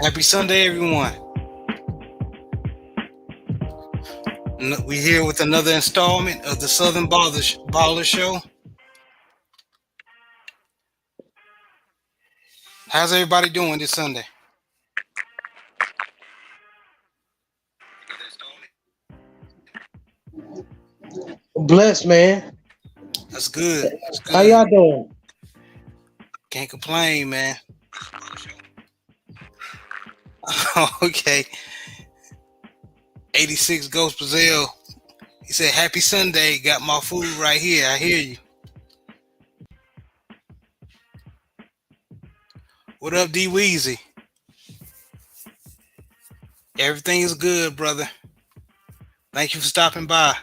Happy Sunday, everyone. We here with another installment of the Southern Baller Show. How's everybody doing this Sunday? Bless, man. That's good. That's How good. y'all doing? Can't complain, man. Okay. 86 Ghost Brazil. He said, Happy Sunday. Got my food right here. I hear you. What up, D Weezy? Everything is good, brother. Thank you for stopping by.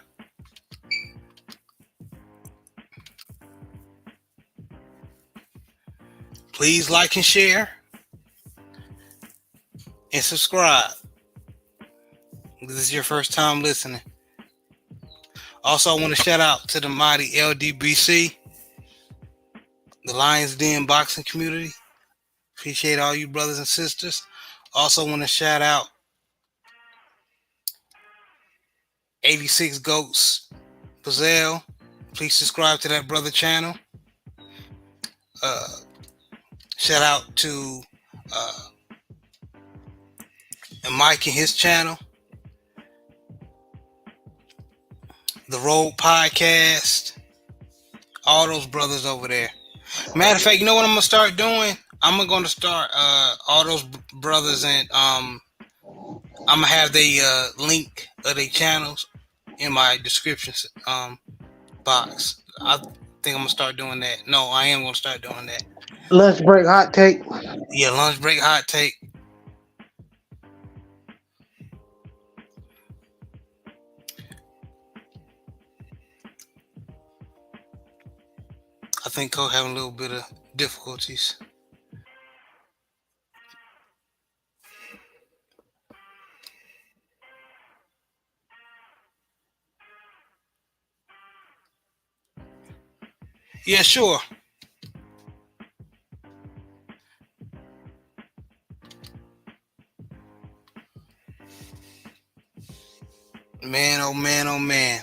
Please like and share and subscribe. This is your first time listening. Also, I want to shout out to the mighty LDBC, the Lions Den boxing community. Appreciate all you brothers and sisters. Also, want to shout out 86 Goats Pazelle. Please subscribe to that brother channel. Uh, Shout out to Mike and his channel, The Road Podcast. All those brothers over there. Matter of fact, you know what I'm gonna start doing? I'm gonna start all those brothers, and I'm gonna have the link of their channels in my description box. I think I'm gonna start doing that. No, I am gonna start doing that. Lunch break hot take. Yeah, lunch break hot take. I think Cole having a little bit of difficulties. Yeah, sure. Man, oh man, oh man.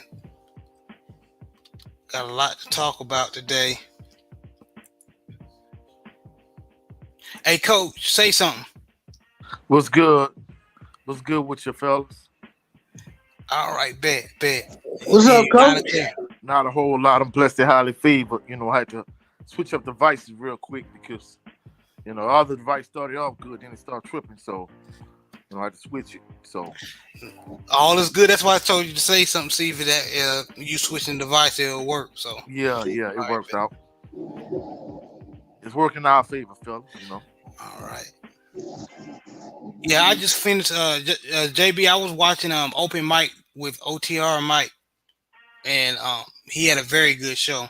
Got a lot to talk about today. Hey, Coach, say something. What's good? What's good with you fellas? All right, bet. What's up, Kinda coach? clear. Not a whole lot. I'm blessed and highly favored. I had to switch up devices real quick because, all the device started off good, then it started tripping. So, I had to switch it. So, All is good. That's why I told you to say something. See if that you switching device, it'll work. So, yeah, all it right, works bet. out. It's working in our favor, fellas. All right. Yeah, I just finished. JB, I was watching open mic with OTR Mike, and he had a very good show.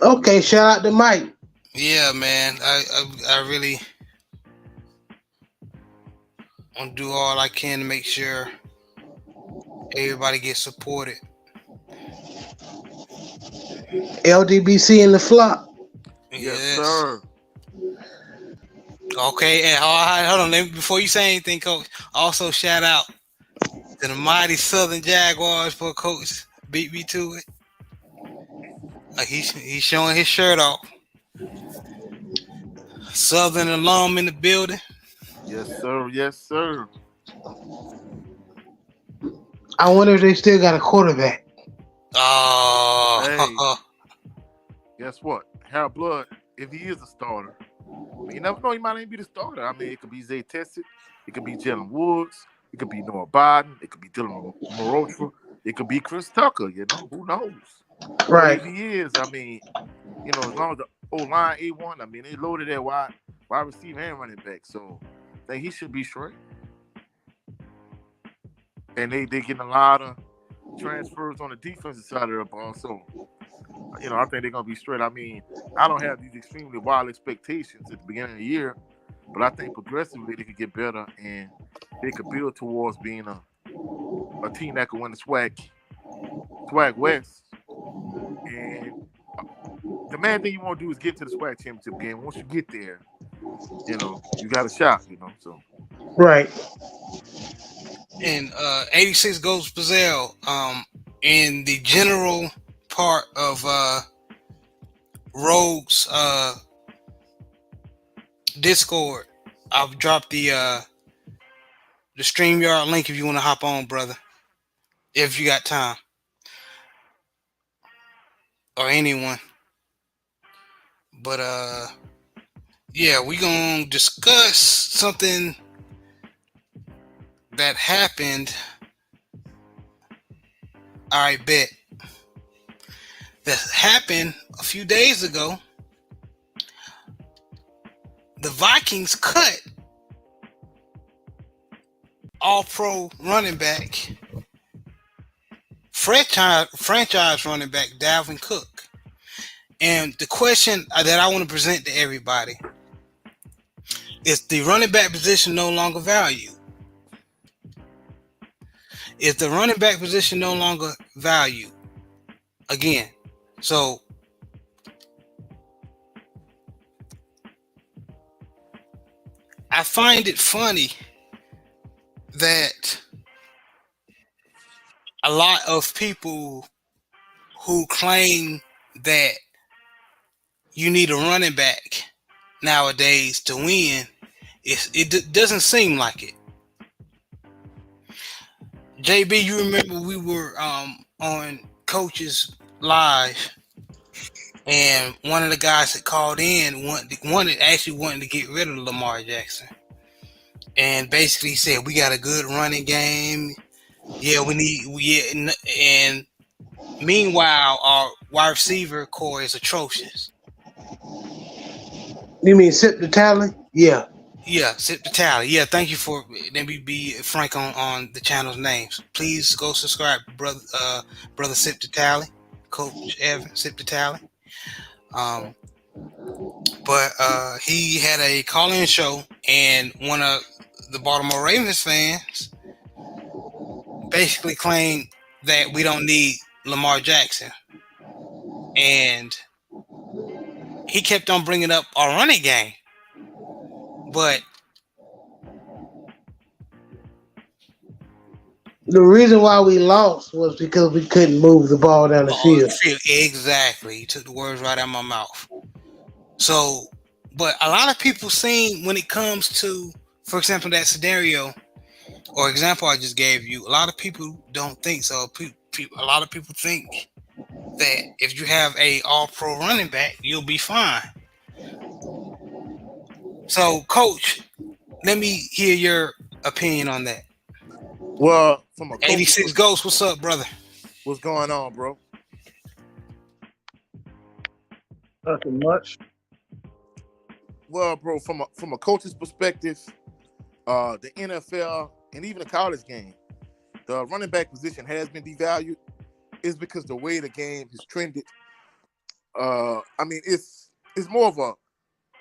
Okay, shout out to Mike. Yeah, man. I really want to do all I can to make sure everybody gets supported. LDBC in the flop. Yes, Yes. sir. Okay, and hold on. Before you say anything, Coach, also shout out to the mighty Southern Jaguars for Coach beat me to it. He's showing his shirt off. Southern alum in the building. Yes, sir. Yes, sir. I wonder if they still got a quarterback. Oh, Guess what? Harold Blood, if he is a starter, you never know. He might even be the starter. I mean, it could be Zay Tessit. It could be Jalen Woods. It could be Noah Biden. It could be Dylan Morotra. It could be Chris Tucker. Who knows? But Right. if he is, I mean, as long as the O-line A1, I mean, they loaded that wide receiver and running back. So I think he should be straight. And they getting a lot of transfers on the defensive side of the ball. So, I think they're going to be straight. I mean, I don't have these extremely wild expectations at the beginning of the year, but I think progressively they could get better and they could build towards being a team that could win the Swag West. And the main thing you want to do is get to the Swag championship game. Once you get there, you got a shot. So Right. And 86 Ghost Bazell, in the general part of Rogue's Discord, I've dropped the StreamYard link if you want to hop on, brother. If you got time. Or anyone. But yeah, we gonna discuss something that happened. Alright, bet. That happened a few days ago. The Vikings cut all-pro running back, franchise running back Dalvin Cook. And the question that I want to present to everybody is: the running back position no longer valued? Is the running back position no longer valued? Again, so I find it funny that a lot of people who claim that you need a running back nowadays to win, it doesn't seem like it. JB, you remember we were on Coaches Live, and one of the guys that called in wanted to get rid of Lamar Jackson, and basically said we got a good running game. Yeah, and meanwhile our wide receiver core is atrocious. You mean Sip the Tally? Yeah. Yeah, Sip the Tally. Yeah, thank you for letting me be frank on the channel's names. Please go subscribe, brother Sip the Tally, Coach Evan Sip the Tally. But he had a call-in show, and one of the Baltimore Ravens fans basically claimed that we don't need Lamar Jackson, and he kept on bringing up our running game. But the reason why we lost was because we couldn't move the ball down the field. Exactly. You took the words right out of my mouth. So, but a lot of people seem, when it comes to, for example, that scenario or example I just gave you, a lot of people don't think so. A lot of people think that if you have a all-pro running back, you'll be fine. So, Coach, let me hear your opinion on that. Well, from a 86 Ghost, what's up, brother? What's going on, bro? Nothing much. Well, bro, from a coach's perspective, the NFL and even the college game, the running back position has been devalued. Is because the way the game has trended. I mean, it's more of a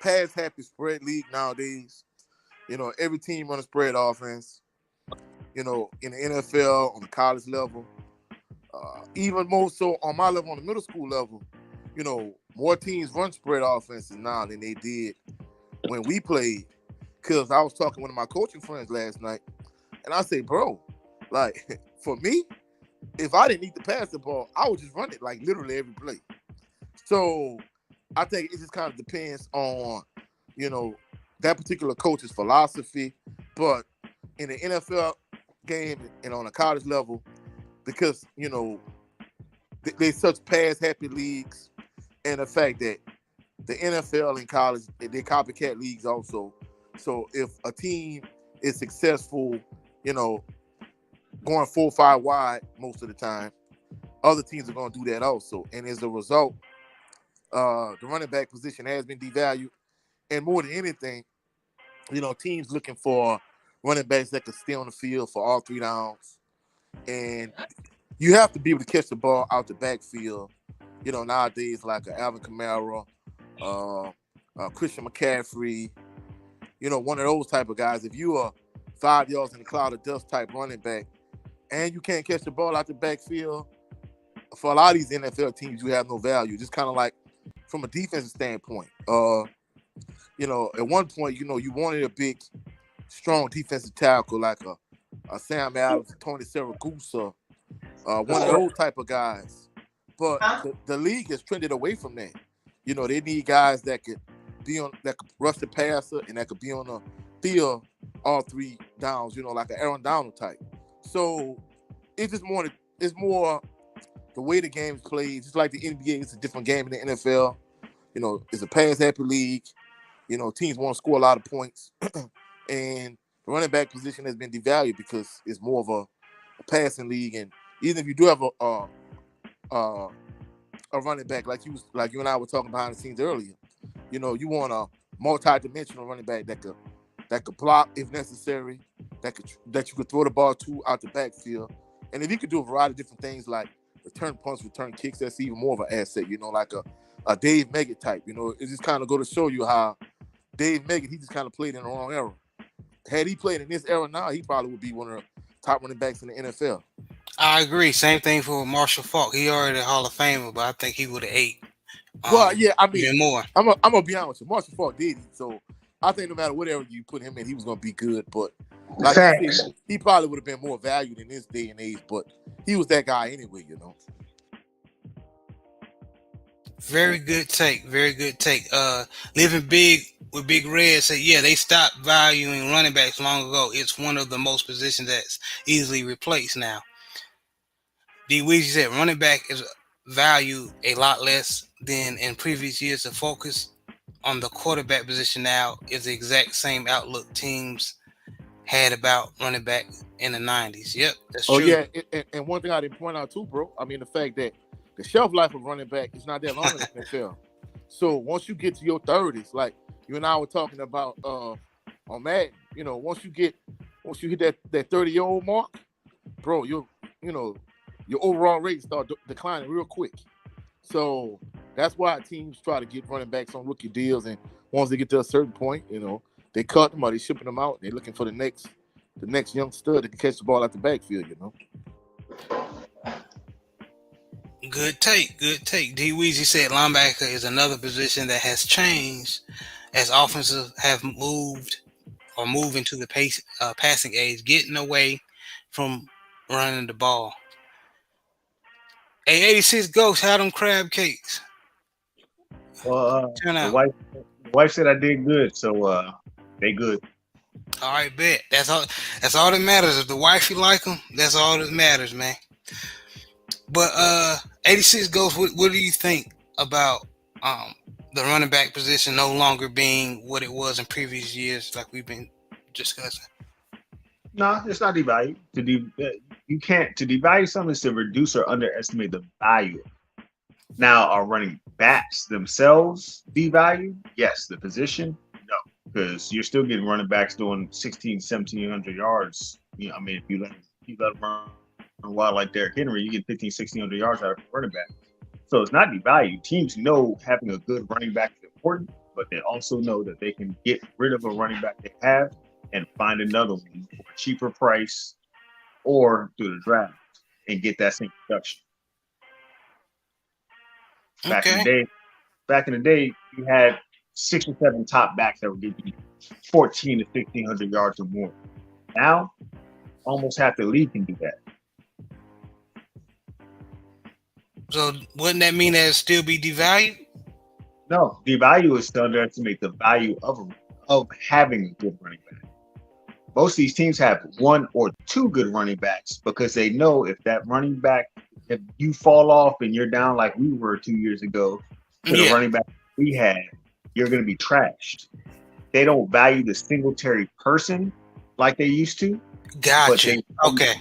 pass happy spread league nowadays. Every team run a spread offense. In the NFL, on the college level, even more so on my level, on the middle school level, more teams run spread offenses now than they did when we played. Because I was talking to one of my coaching friends last night, and I say, bro, like, for me, if I didn't need to pass the ball, I would just run it, like, literally every play. So I think it just kind of depends on, that particular coach's philosophy. But in the NFL game and on a college level, because, they're such pass-happy leagues, and the fact that the NFL and college, they're copycat leagues also. So if a team is successful, going 4 or 5 wide most of the time, other teams are going to do that also. And as a result, the running back position has been devalued. And more than anything, teams looking for running backs that can stay on the field for all 3 downs. And you have to be able to catch the ball out the backfield, nowadays, like a Alvin Kamara, Christian McCaffrey, one of those type of guys. If you are 5 yards in the cloud of dust type running back, and you can't catch the ball out the backfield, for a lot of these NFL teams, you have no value. Just kind of like from a defensive standpoint, at one point, you wanted a big, strong defensive tackle like a Sam Adams, Tony Siragusa, one of those type of guys. But the league has trended away from that. They need guys that could rush the passer and that could be on the field all three downs. Like an Aaron Donald type. So it's more the way the game is played. Just like the NBA, it's a different game in the NFL. It's a pass-happy league. Teams want to score a lot of points, and the running back position has been devalued because it's more of a passing league. And even if you do have a running back like you and I were talking behind the scenes earlier, you want a multi-dimensional running back that could block if necessary, that you could throw the ball to out the backfield, and if you could do a variety of different things like return punts, return kicks, that's even more of an asset. Like a Dave Meggett type. It just kind of go to show you how Dave Meggett, he just kind of played in the wrong era. Had he played in this era now, he probably would be one of the top running backs in the NFL. I agree. Same thing for Marshall Faulk. He already a Hall of Famer, but I think he would have ate. Well, yeah, I mean, even more. I'm gonna be honest with you. Marshall Faulk did it, so I think no matter whatever you put him in, he was gonna be good. But like you said, he probably would have been more valued in this day and age. But he was that guy anyway. Very good take. Very good take. Living Big with Big Red said, yeah, they stopped valuing running backs long ago. It's one of the most positions that's easily replaced now. D. Weezy said running back is valued a lot less than in previous years. The focus on the quarterback position now is the exact same outlook teams had about running back in the 90s. Yep, that's true. Oh, yeah, and one thing I didn't point out too, bro, I mean the fact that the shelf life of running back is not that long in the NFL. So once you get to your 30s, like you and I were talking about on Madden, once you hit that 30-year-old mark, bro, your overall rate start declining real quick. So that's why teams try to get running backs on rookie deals, and once they get to a certain point, they cut them or they shipping them out. They're looking for the next young stud that can catch the ball out the backfield. Good take. D. Weezy said linebacker is another position that has changed as offenses have moved into the passing age, getting away from running the ball. Hey, 86 Ghost, how them crab cakes? Well, turn out. The wife said I did good, so they good. All right, bet. That's all that matters. If the wifey like them, that's all that matters, man. But 86 Ghost, what do you think about the running back position no longer being what it was in previous years, like we've been discussing? No, it's not devalued. To devalue something is to reduce or underestimate the value. Now, are running backs themselves devalued? Yes. The position? No, because you're still getting running backs doing 1,700 yards. I mean, if you let them run a while like Derrick Henry, you get 1,600 yards out of a running back. So it's not devalued. Teams know having a good running back is important, but they also know that they can get rid of a running back they have and find another one for a cheaper price or through the draft and get that same production. Back in the day, you had 6 or 7 top backs that would give you 14 to 1,500 yards or more. Now, almost half the league can do that. So wouldn't that mean that it'd still be devalued? No, devalue is to underestimate the value of having a good running back. Most of these teams have 1 or 2 good running backs because they know if you fall off and you're down like we were 2 years ago to the running back we had, you're going to be trashed. They don't value the Singletary person like they used to. Gotcha. Okay.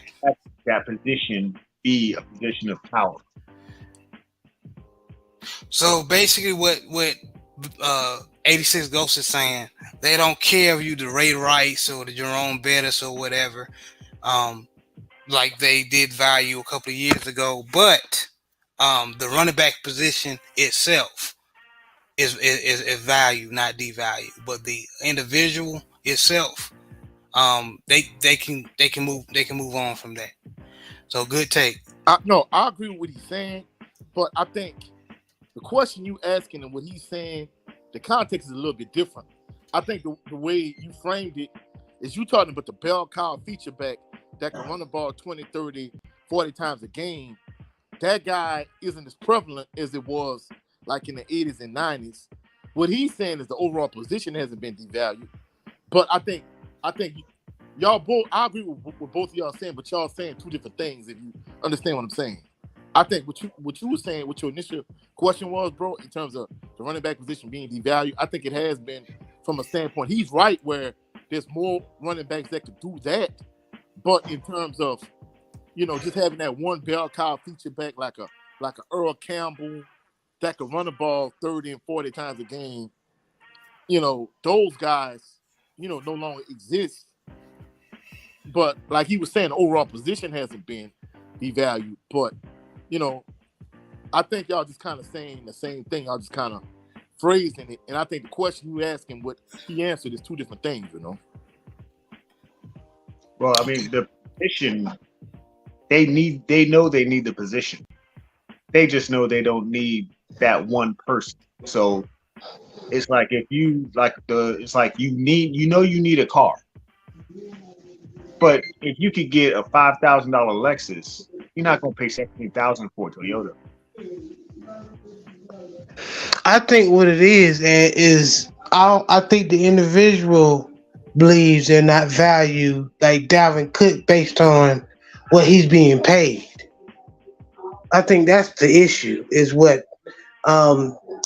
That position be a position of power. So basically what 86 Ghost is saying, they don't care if you the Ray Rice or the Jerome Bettis or whatever, like they did value a couple of years ago, but the running back position itself is value, not devalue. But the individual itself, they can move on from that. So good take. No, I agree with what he's saying, but I think the question you asking and what he's saying, the context is a little bit different. I think the way you framed it is you talking about the bell cow feature back that can run the ball 20, 30, 40 times a game. That guy isn't as prevalent as it was like in the 80s and 90s. What he's saying is the overall position hasn't been devalued. But I think y'all both, I agree with both of y'all saying, but y'all saying two different things if you understand what I'm saying. I think what you were saying, what your initial question was, bro, in terms of the running back position being devalued, I think it has been from a standpoint. He's right where there's more running backs that could do that. But in terms of, just having that one bell cow feature back like a Earl Campbell that could run the ball 30 and 40 times a game, those guys, no longer exist. But like he was saying, the overall position hasn't been devalued. But, I think y'all just kind of saying the same thing. Y'all just kind of phrasing it. And I think the question you asking, what he answered is two different things, Well, I mean, the position, they know they need the position. They just know they don't need that one person. So it's like if you you need a car. But if you could get a $5,000 Lexus, you're not gonna pay $17,000 for a Toyota. I think what it is I think the individual believes they're not valued like Dalvin Cook based on what he's being paid. I think that's the issue. Is what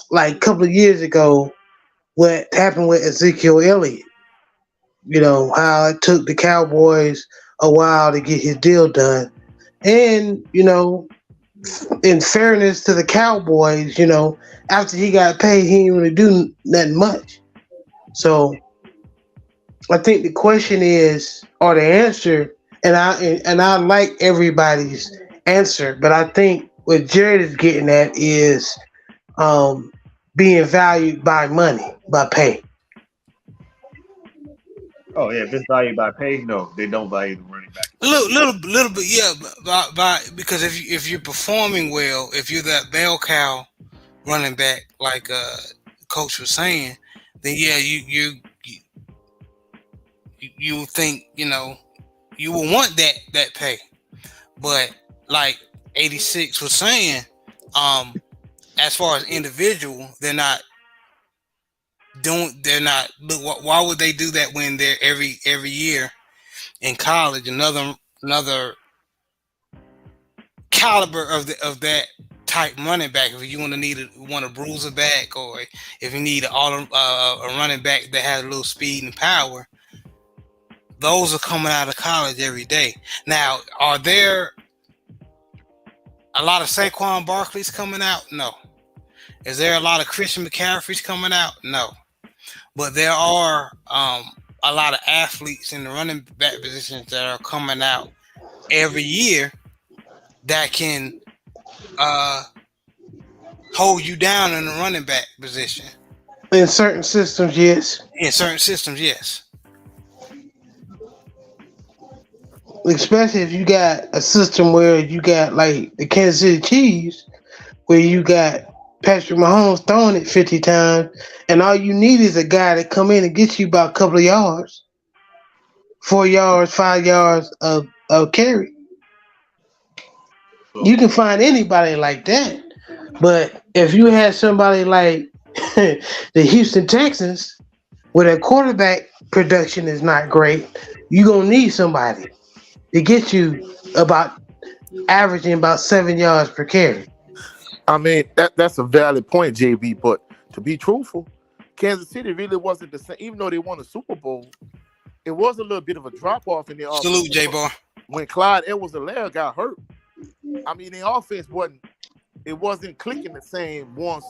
like a couple of years ago, what happened with Ezekiel Elliott. How it took the Cowboys a while to get his deal done. And, in fairness to the Cowboys, after he got paid, he didn't really do nothing much. So I think the question is, or the answer, and I like everybody's answer, but I think what Jared is getting at is being valued by money, by pay. Oh yeah, if it's valued by pay, no, they don't value the running back. Little bit, yeah. Because if you're performing well, if you're that bell cow running back, like Coach was saying, then yeah, you think you will want that pay. But like 86 was saying, as far as individual, they're not. Look, why would they do that when they're every year in college another caliber of that type running back? If you want to bruise a back, or if you need a running back that has a little speed and power, those are coming out of college every day. Now, are there a lot of Saquon Barkley's coming out? No. Is there a lot of Christian McCaffrey's coming out? No. But there are a lot of athletes in the running back positions that are coming out every year that can hold you down in the running back position. In certain systems, yes. In certain systems, yes. Especially if you got a system where you got like the Kansas City Chiefs, where you got Patrick Mahomes throwing it 50 times, and all you need is a guy to come in and get you about a couple of yards, 4 yards, 5 yards of carry. You can find anybody like that. But if you had somebody like the Houston Texans, where their quarterback production is not great, you're going to need somebody to get you about averaging about 7 yards per carry. I mean, that's a valid point, JB, but to be truthful, Kansas City really wasn't the same. Even though they won the Super Bowl, it was a little bit of a drop-off in their offense. Salute, J-Bar. When Clyde Edwards-Helaire got hurt, I mean, the offense wasn't clicking the same once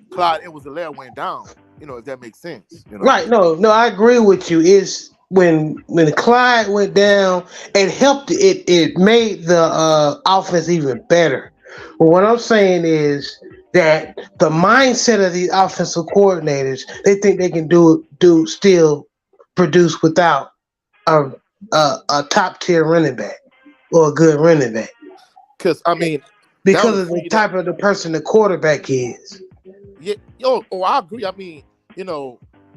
Clyde Edwards-Helaire went down, if that makes sense. Right, no, I agree with you. It's when Clyde went down, it helped, it made the offense even better. But what I'm saying is that the mindset of these offensive coordinators, they think they can still produce without a top tier running back or a good running back. Because of the type of the person the quarterback is. Yeah, I agree. I mean,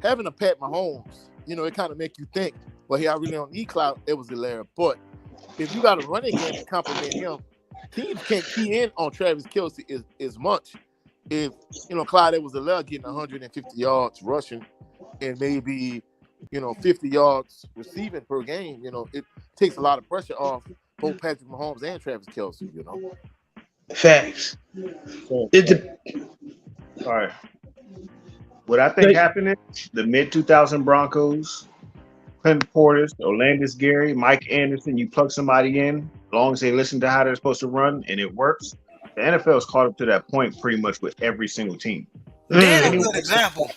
having a Pat Mahomes, it kind of make you think, well, I really don't need Clyde Edwards-Helaire. But if you got a running game to complement him, teams can't key in on Travis Kelce as much. If Clyde Edwards-Helaire getting 150 yards rushing and maybe 50 yards receiving per game, it takes a lot of pressure off both Patrick Mahomes and Travis Kelce. Facts. So, It all right. What I think happened is the mid-2000 Broncos, Clinton Portis, Orlandis Gary, Mike Anderson, you plug somebody in, as long as they listen to how they're supposed to run and it works. The NFL is caught up to that point pretty much with every single team. That's a good example.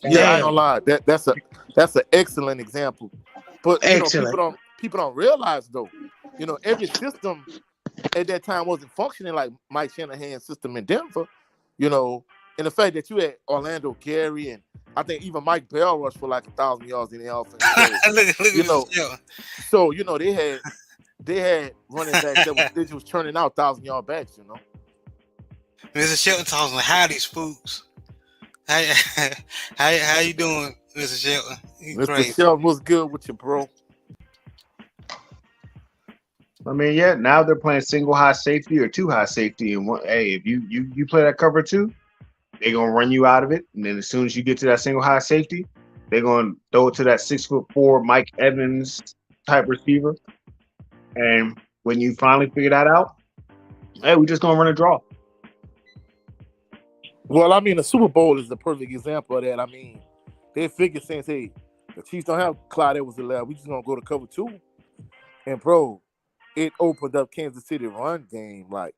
Yeah, I ain't gonna lie. That's an excellent example. But people don't realize though, every system at that time wasn't functioning like Mike Shanahan's system in Denver. And the fact that you had Orlando Gary and I think even Mike Bell rushed for like 1,000 yards in the offense. So, they had running backs that was turning out 1,000-yard backs. Mr. Shelton talking like, howdy, spooks. How you doing, Mr. Shelton? Mr. Shelton was good with you, bro. I mean, yeah, now they're playing single high safety or two high safety. And if you play that cover two, they're going to run you out of it. And then as soon as you get to that single high safety, they're going to throw it to that 6'4" Mike Evans type receiver. And when you finally figure that out, hey, we're just going to run a draw. Well, I mean, the Super Bowl is the perfect example of that. I mean, they figured since, hey, the Chiefs don't have Clyde Edwards-Helaire, we just going to go to cover two. And, bro, it opened up Kansas City run game. Like,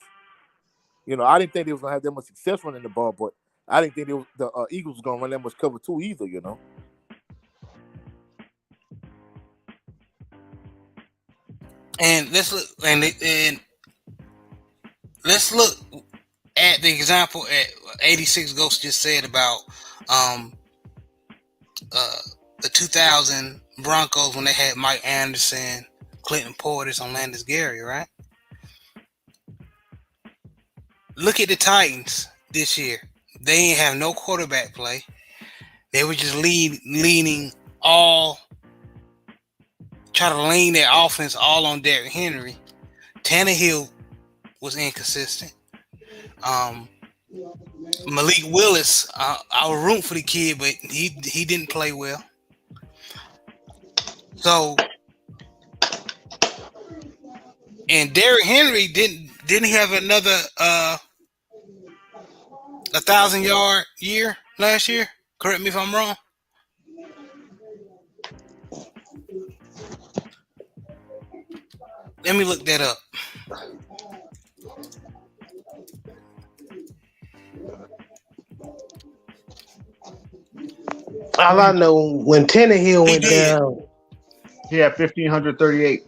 I didn't think they was going to have that much success running the ball, but I didn't think the Eagles was going to run that much cover two either, And let's look at the example at 86 Ghost just said about the 2000 Broncos when they had Mike Anderson, Clinton Portis, Orlandis Gary, right? Look at the Titans this year. They ain't have no quarterback play. They were just leaning try to lean their offense all on Derrick Henry. Tannehill was inconsistent. Malik Willis, I was rooting for the kid, but he didn't play well. So, and Derrick Henry didn't have another 1,000-yard year last year. Correct me if I'm wrong. Let me look that up. all I know, when Tannehill went down, he had 1,538.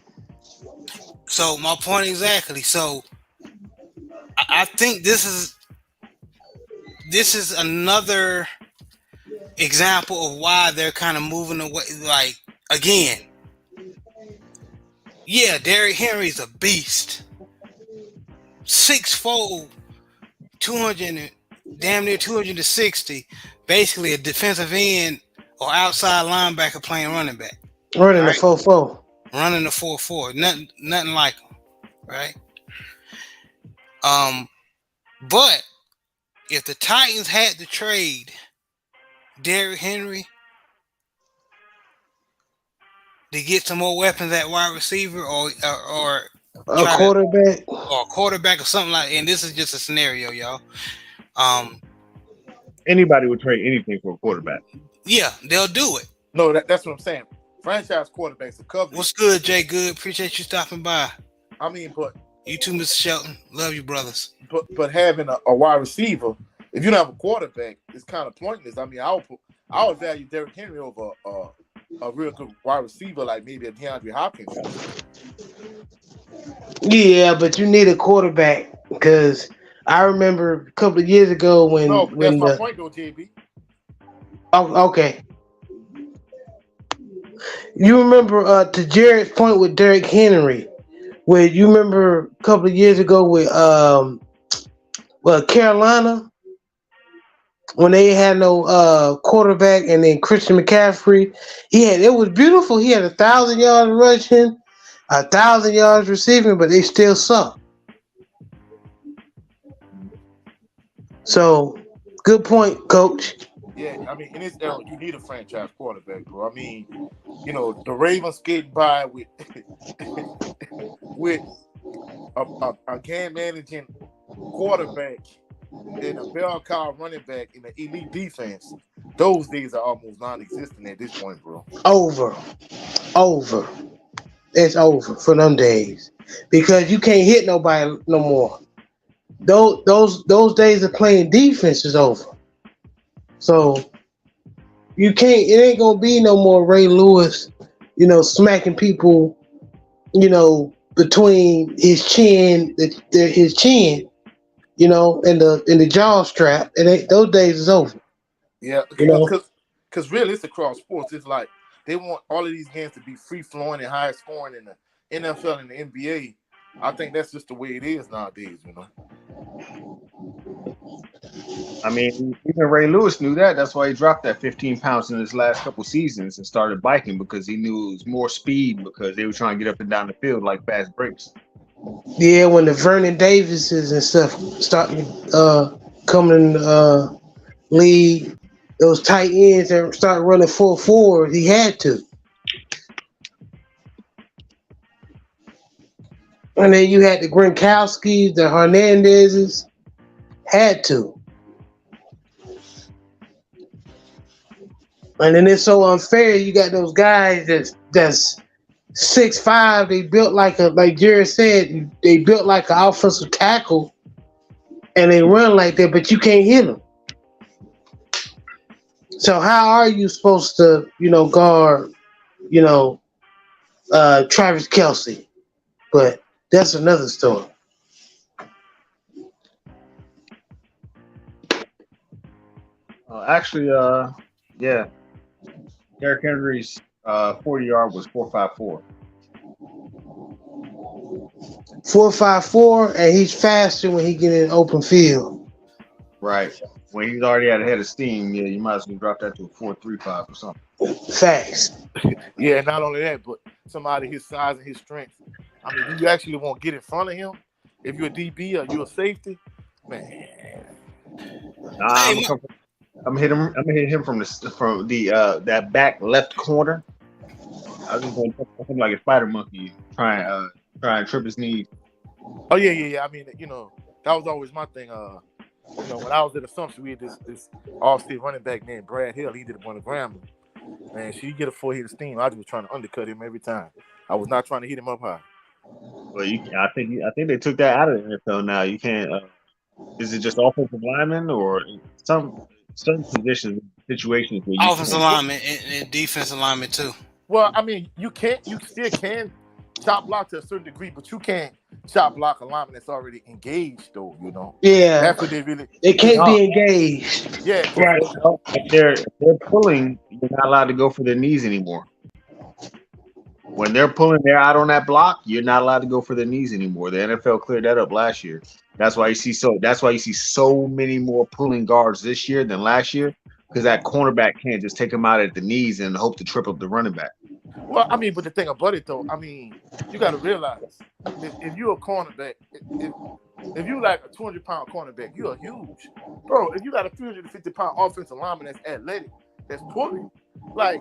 So my point exactly. So I think this is another example of why they're kind of moving away. Like, again, yeah, Derrick Henry's a beast. 6'4", 200, damn near 260. Basically a defensive end or outside linebacker playing running back. Running the 4-4. Running the 4-4. Nothing like him, right? But if the Titans had to trade Derrick Henry to get some more weapons at wide receiver or a quarterback or something like, and this is just a scenario, y'all. Anybody would trade anything for a quarterback. Yeah, they'll do it. No, that's what I'm saying. Franchise quarterbacks are covered. What's good, Jay? Good. Appreciate you stopping by. I mean, but you too, Mr. Shelton. Love you, brothers. But having a wide receiver, if you don't have a quarterback, it's kind of pointless. I mean, I would value Derrick Henry over a real good wide receiver like maybe a DeAndre Hopkins. Yeah, but you need a quarterback because I remember a couple of years ago when that's my point though, JB. Oh, okay. You remember to Jared's point with Derrick Henry, where you remember a couple of years ago with Carolina, when they had no quarterback, and then Christian McCaffrey, it was beautiful. He had 1,000 yards rushing, 1,000 yards receiving, but they still suck. So, good point, Coach. Yeah, I mean, in this era, you need a franchise quarterback, bro. I mean, the Ravens skating by with with a game managing quarterback and a bell cow running back in the elite defense. Those days are almost non-existent at this point, bro. Over. It's over for them days because you can't hit nobody no more. Those days of playing defense is over. So you can't. It ain't gonna be no more Ray Lewis, smacking people, between his chin, his chin, and the jaw strap. It ain't. Those days is over. Yeah, You know. because really, it's across sports. It's like they want all of these games to be free flowing and high scoring in the NFL and the NBA. I think that's just the way it is nowadays. I mean, even Ray Lewis knew that. That's why he dropped that 15 pounds in his last couple seasons and started biking because he knew it was more speed because they were trying to get up and down the field like fast breaks. Yeah, when the Vernon Davises and stuff starting coming in league, those tight ends and start running full forward, he had to. And then you had the Gronkowskis, the Hernandezes, had to. And then it's so unfair. You got those guys that's 6'5". They built like Jared said, they built like an offensive tackle, and they run like that, but you can't hit them. So how are you supposed to, guard, Travis Kelce? But that's another story. Actually, yeah, Derrick Henry's 40-yard was 4.54. 4.54, and he's faster when he get in open field. Right. When he's already at a head of steam, yeah, you might as well drop that to a 4.35 or something. Facts. Yeah, not only that, but somebody his size and his strength. I mean, do you actually want to get in front of him? If you're a DB or you're a safety, man. I'm gonna hit him from the that back left corner. I was just going to him like a spider monkey, try and trip his knees. Oh yeah. I mean, that was always my thing. When I was at Assumption, we had this all-state running back named Brad Hill. He did it on the Grambling. Man, she get a full hit of steam. I just was trying to undercut him every time. I was not trying to hit him up high. Well, I think they took that out of the NFL now. You can't. Is it just offensive linemen or some positions, situations where you offensive lineman and defensive lineman too? Well, I mean, you still can chop block to a certain degree, but you can't chop block a lineman that's already engaged, though. Yeah, that's what they can't be engaged. Yeah, right. If they're pulling, you're not allowed to go for their knees anymore. When they're pulling, they're out on that block. You're not allowed to go for their knees anymore. The NFL cleared that up last year. That's why you see so many more pulling guards this year than last year, because that cornerback can't just take them out at the knees and hope to trip up the running back. Well, I mean, but the thing about it, though, I mean, you got to realize if you're a cornerback, if you like a 200-pound cornerback, you're huge, bro. If you got a 350-pound offensive lineman that's athletic, that's pulling, like,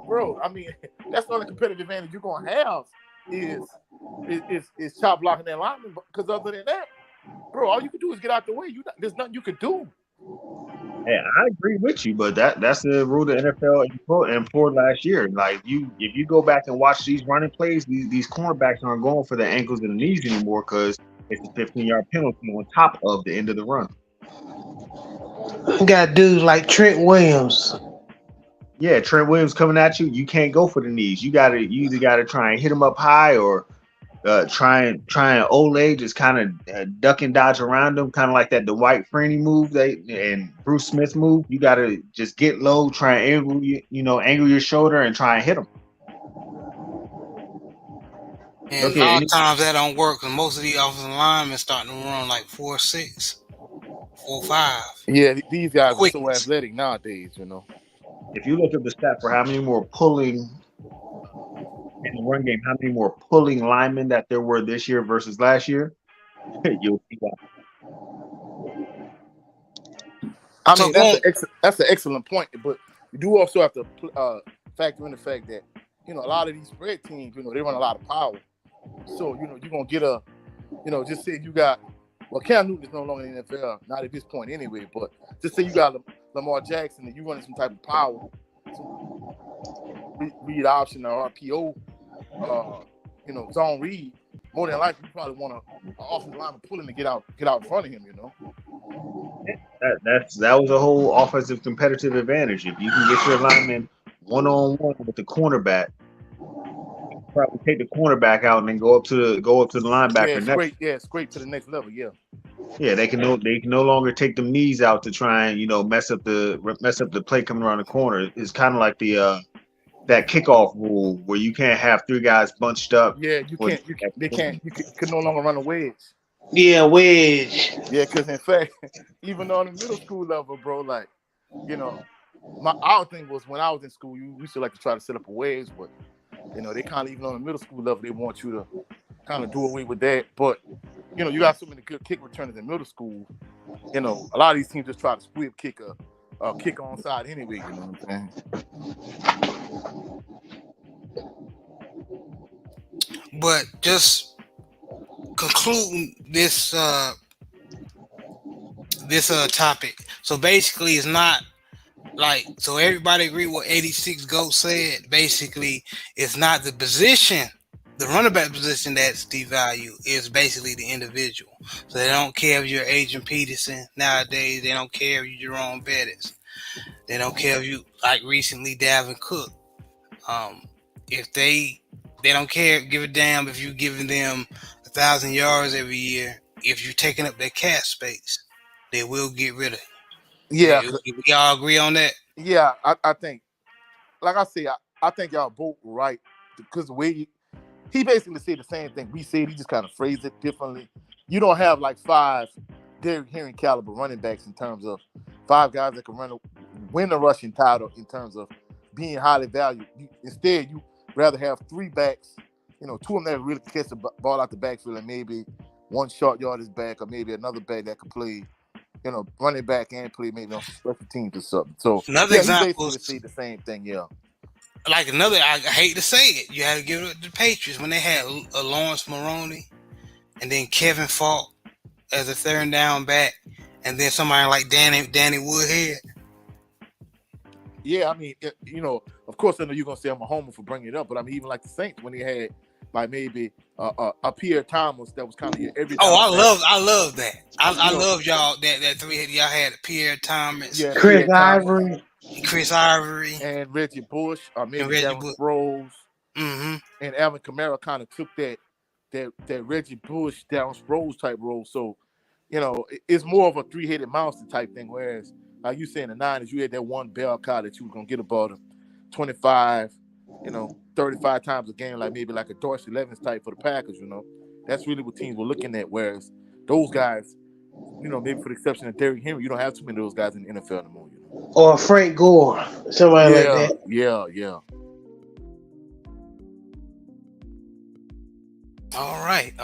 bro, I mean, that's the only competitive advantage you're gonna have is chop blocking that lineman. Because other than that, bro, all you can do is get out the way. There's nothing you can do. Hey, I agree with you, but that's the rule the NFL employed last year. Like if you go back and watch these running plays, these cornerbacks aren't going for the ankles and the knees anymore because it's a 15-yard penalty on top of the end of the run. You got dudes like Trent Williams. Yeah, Trent Williams coming at you. You can't go for the knees. You either gotta try and hit him up high or try and Ole just kind of duck and dodge around him, kind of like that Dwight Freeney move and Bruce Smith move. You got to just get low, try and angle your shoulder and try and hit him. And a lot of times that don't work because most of the offensive linemen starting to run like 4.6, 4-5. Yeah, these guys are so Quickness. athletic nowadays, you know. If you look at the stat for how many more pulling in the run game, how many more pulling linemen that there were this year versus last year, you'll see why. I So mean, that's an excellent point, but you do also have to factor in the fact that, you know, a lot of these spread teams, you know, they run a lot of power. So, you know, you're going to get a, you know, just say you got, well, Cam Newton is no longer in the NFL, not at this point anyway, but just say you got Lamar Jackson and you running some type of power, some read option or RPO, you know, zone read, more than likely you probably want an offensive lineman pulling to get out in front of him, you know. That was a whole offensive competitive advantage. If you can get your lineman one-on-one with the cornerback, you can probably take the cornerback out and then go up to the linebacker. Scrape to the next level. Yeah, they can no longer take them knees out to try and, you know, mess up the play coming around the corner. It's kind of like the that kickoff rule where you can't have three guys bunched up. Yeah, you can no longer run a wedge. Yeah, wedge. Yeah, because in fact, even on the middle school level, bro, like, you know, our thing was when I was in school, we used to like to try to set up a wedge, but, you know, they kind of, even on the middle school level, they want you to kind of do away with that. But, you know, you got so many good kick returners in middle school. You know, a lot of these teams just try to squib kick a kick onside anyway, you know what I'm saying? But just concluding this topic. So basically, it's not like, so everybody agree what 86 Goat said. Basically, it's not the position, the running back position that's devalued. It's basically the individual. So they don't care if you're Adrian Peterson nowadays. They don't care if you're Jerome Bettis. They don't care if you, like recently, Dalvin Cook. If they don't care, give a damn if you're giving them 1,000 yards every year. If you're taking up their cap space, they will get rid of you. Yeah. We all agree on that? Yeah, I think, like I say, I think y'all both right, because the way he basically said the same thing we said, he just kind of phrased it differently. You don't have like 5 Derrick Henry caliber running backs in terms of 5 guys that can win the rushing title in terms of being highly valued. Instead, you rather have 3 backs, you know, 2 of them that really catch the ball out the backfield and maybe 1 short yardage back or maybe another back that could play, you know, running back and play maybe on special teams or something. So another example, he basically say the same thing, yeah. Like another, I hate to say it, you had to give it to the Patriots when they had Lawrence Maroney and then Kevin Falk as a 3rd down back, and then somebody like Danny Woodhead. Yeah, I mean, you know, of course, I know you're gonna say I'm a homer for bringing it up, but I mean, even like the Saints when they had like maybe a Pierre Thomas that was kind of every. Oh, I love that. I love y'all that 3 y'all had Pierre Thomas, yeah, Chris Ivory, and Reggie Bush, or maybe Darren Sproles, and Alvin Kamara kind of took that Reggie Bush, Darren Sproles type role. So, you know, it's more of a 3-headed monster type thing. Whereas, like you say in the 90s, you had that one bell cow that you were gonna get about 25, you know, 35 times a game, like maybe like a Dorsey Levens type for the Packers. You know, that's really what teams were looking at. Whereas those guys, you know, maybe for the exception of Derrick Henry, you don't have too many of those guys in the NFL anymore. You know? Or Frank Gore, somebody like that. Yeah. All right.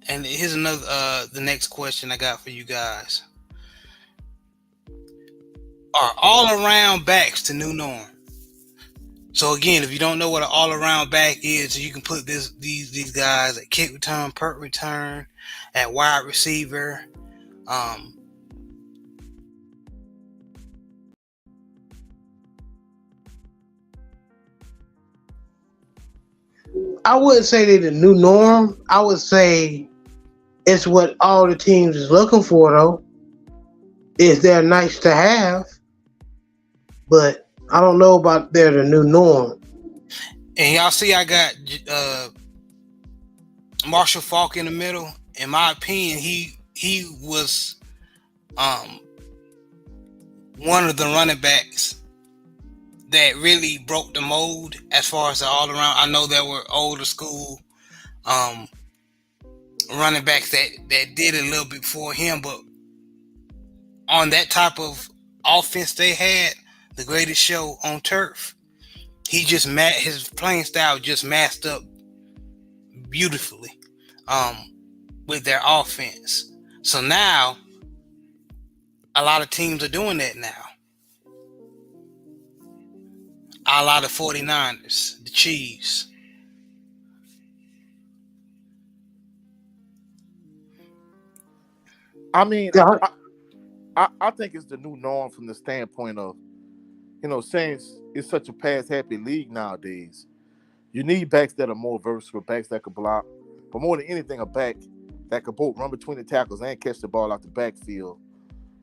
And here's another the next question I got for you guys. Are all-around backs the new norm? So again, if you don't know what an all-around back is, you can put these guys at kick return, punt return, at wide receiver. I wouldn't say they're the new norm. I would say it's what all the teams is looking for, though. They're nice to have, but I don't know about they're the new norm. And y'all see I got Marshall Faulk in the middle. In my opinion, he was one of the running backs that really broke the mold as far as the all around. I know there were older school running backs that did it a little bit before him, but on that type of offense they had, the greatest show on turf. His playing style just matched up beautifully with their offense. So now a lot of teams are doing that now. A lot of 49ers, the Chiefs. I mean, Yeah, I think it's the new norm from the standpoint of, saying it's such a pass-happy league nowadays. You need backs that are more versatile, backs that could block, but more than anything, a back that could both run between the tackles and catch the ball out the backfield.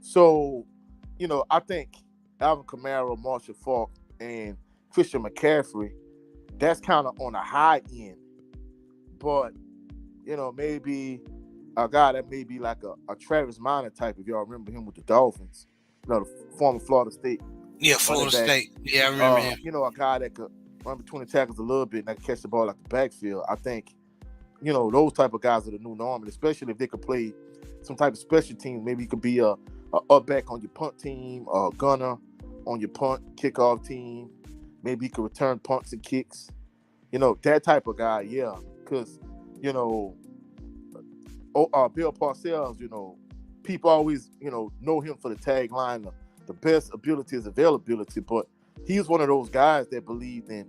So, I think Alvin Kamara, Marshall Faulk, and Christian McCaffrey, that's kind of on the high end. But, maybe a guy that may be like a Travis Minor type, if y'all remember him with the Dolphins, the former Florida State. Yeah, Florida State. Yeah, I remember him. A guy that could run between the tackles a little bit and that could catch the ball out the backfield. I think, those type of guys are the new norm, and especially if they could play some type of special teams. Maybe he could be a up back on your punt team, a gunner on your punt kickoff team. Maybe he could return punts and kicks. That type of guy, yeah. Because, Bill Parcells, people always, know him for the tagline, the best ability is availability. But he's one of those guys that believed in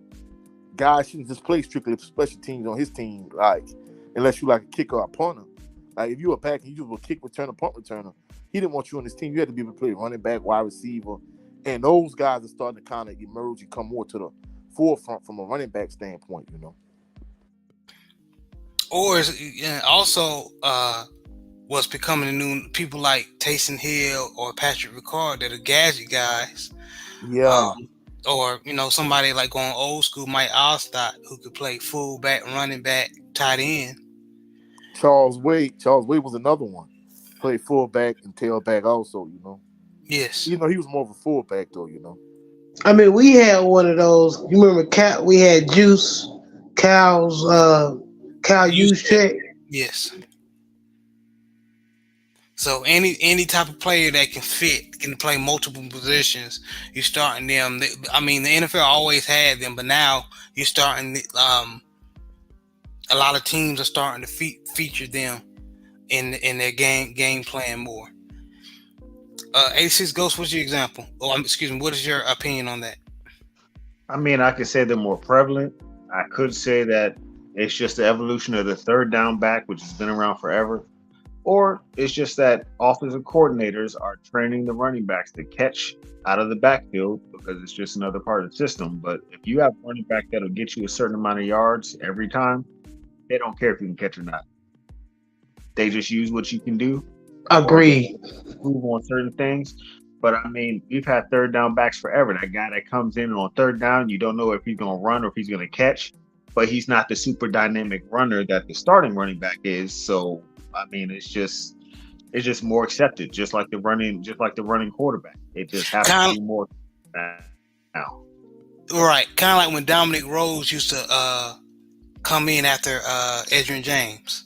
guys shouldn't just play strictly special teams on his team, like, unless you like a kicker or a punter. Like, if you were back and you just were kick returner, punt returner, he didn't want you on his team. You had to be able to play running back, wide receiver. And those guys are starting to kind of emerge and come more to the forefront from a running back standpoint, Or also what's becoming the new people like Taysom Hill or Patrick Ricard that are gadget guys. Yeah. Or, somebody like going old school, Mike Allstott, who could play fullback, running back, tight end. Charles Wade was another one. Played fullback and tailback also, Yes. He was more of a fullback though, I mean, we had one of those. You remember we had Juice, Cal Juszczyk. Yes. So any type of player that can play multiple positions, you're starting them. I mean, the NFL always had them, but now you're starting. A lot of teams are starting to feature them in their game plan more. 86 Ghost, what's your example? Excuse me. What is your opinion on that? I mean, I could say they're more prevalent. I could say that it's just the evolution of the third down back, which has been around forever. Or it's just that offensive coordinators are training the running backs to catch out of the backfield because it's just another part of the system. But if you have a running back that'll get you a certain amount of yards every time, they don't care if you can catch or not. They just use what you can do. Agreed. Move on certain things. But I mean, we've had third down backs forever. That guy that comes in on third down, you don't know if he's going to run or if he's going to catch, but he's not the super dynamic runner that the starting running back is. So, I mean, it's just more accepted, just like the running quarterback. It just has to be more now. Right. Kind of like when Dominic Rose used to come in after Edgerrin James.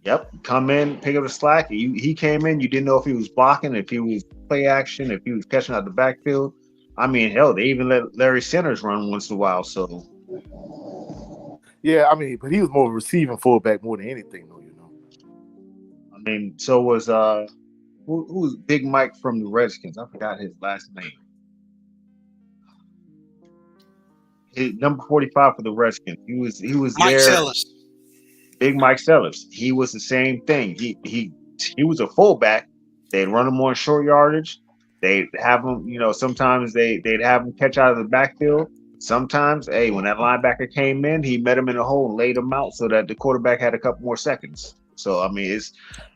Yep, come in, pick up the slack. He came in, you didn't know if he was blocking, if he was play action, if he was catching out the backfield. I mean, hell, they even let Larry Sanders run once in a while. So, yeah, I mean, but he was more of a receiving fullback more than anything, though. I mean, so was who was Big Mike from the Redskins? I forgot his last name. His number 45 for the Redskins. He was Mike there. Sellers. Big Mike Sellers. He was the same thing. He was a fullback. They'd run him on short yardage. They'd have him, sometimes they'd have him catch out of the backfield. Sometimes, when that linebacker came in, he met him in the hole and laid him out so that the quarterback had a couple more seconds. So, I mean,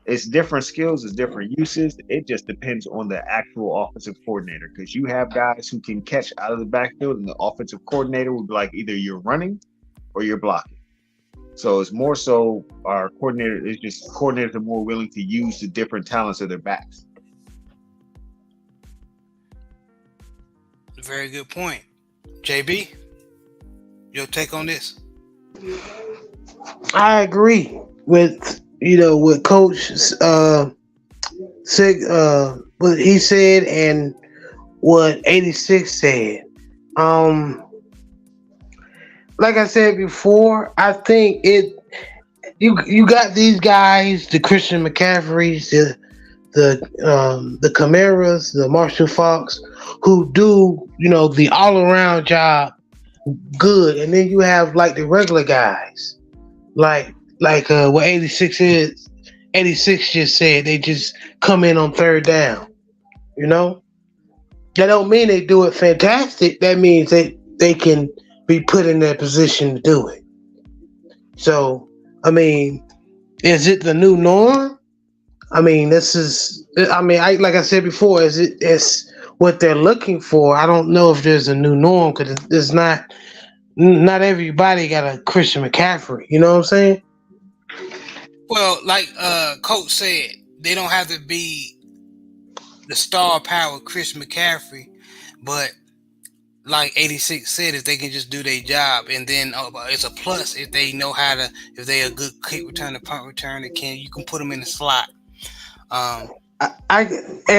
it's different skills, it's different uses. It just depends on the actual offensive coordinator because you have guys who can catch out of the backfield and the offensive coordinator would be like either you're running or you're blocking. So it's more so our coordinator is just coordinators are more willing to use the different talents of their backs. Very good point. JB, your take on this? I agree with what Coach what he said and what 86 said. Um, like I said before, I think you got these guys, the Christian McCaffreys, the Camaras, the Marshall Fox, who do the all around job good, and then you have like the regular guys, what 86 is. 86 just said they just come in on third down. You know, that don't mean they do it fantastic. That means they can be put in that position to do it. So, I mean, is it the new norm? I mean, this is. I mean, like I said before, it's what they're looking for. I don't know if there's a new norm because it's not. Not everybody got a Christian McCaffrey. You know what I'm saying? Well, like Coach said, they don't have to be the star power Chris McCaffrey, but like 86 said, if they can just do their job, and then it's a plus if they know how to, if they a good kick returner, punt returner, you can put them in the slot. I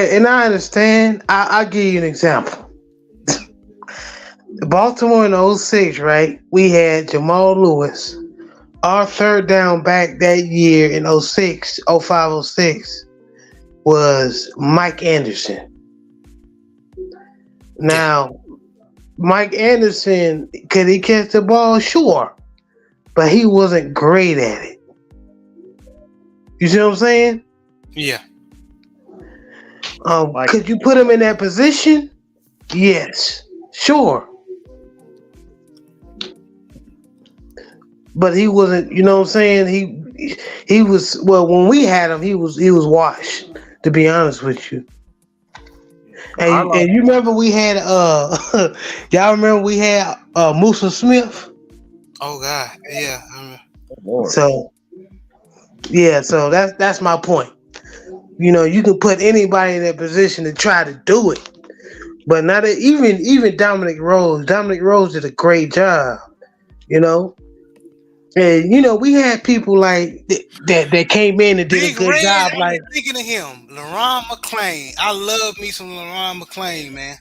understand. I'll give you an example. Baltimore in 06, right? We had Jamal Lewis. Our third down back that year in 06, 05, 06 was Mike Anderson. Now, Mike Anderson, could he catch the ball? Sure. But he wasn't great at it. You see what I'm saying? Yeah. Could you put him in that position? Yes. Sure. But he wasn't, you know what I'm saying? He was, well, when we had him, he was washed, to be honest with you. And you remember we had y'all remember we had Musa Smith? Oh God, yeah. So that's my point. You know, you can put anybody in that position to try to do it. But not even Dominic Rose. Dominic Rose did a great job, you know. And we had people like that came in and did Big a good Red, job. I'm Like thinking of him, LaRon McClain. I love me some LaRon McClain, man.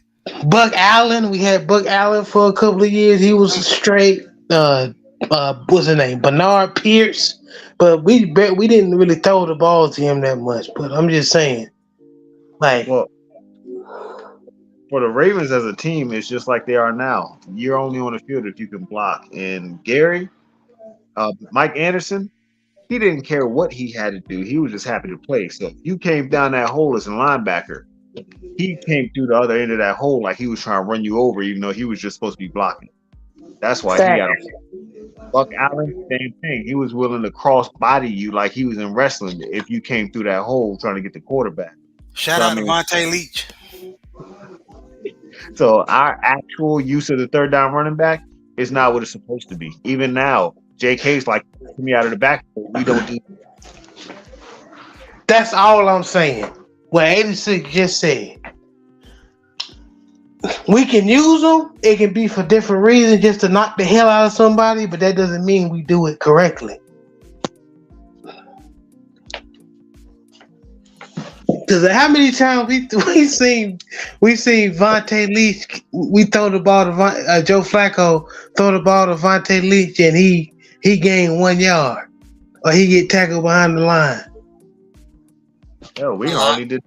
Buck Allen. We had Buck Allen for a couple of years. He was straight. What's his name? Bernard Pierce. But we didn't really throw the ball to him that much. But I'm just saying, like, well, for the Ravens as a team, it's just like they are now. You're only on the field if you can block. And Gary, Mike Anderson, he didn't care what he had to do. He was just happy to play. So if you came down that hole as a linebacker, he came through the other end of that hole like he was trying to run you over, even though he was just supposed to be blocking. That's why he got a Buck Allen, same thing. He was willing to cross body you like he was in wrestling if you came through that hole trying to get the quarterback. Shout out to Vontae Leach. So our actual use of the third down running back is not what it's supposed to be. Even now, JK's like, "Get me out of the backfield." We don't do. That's all I'm saying. What 86 just said. We can use them. It can be for different reasons, just to knock the hell out of somebody, but that doesn't mean we do it correctly. Because how many times we seen Vontae Leach? We throw the ball to Joe Flacco, throw the ball to Vontae Leach, and he gained 1 yard, or he get tackled behind the line. Yeah, we hardly did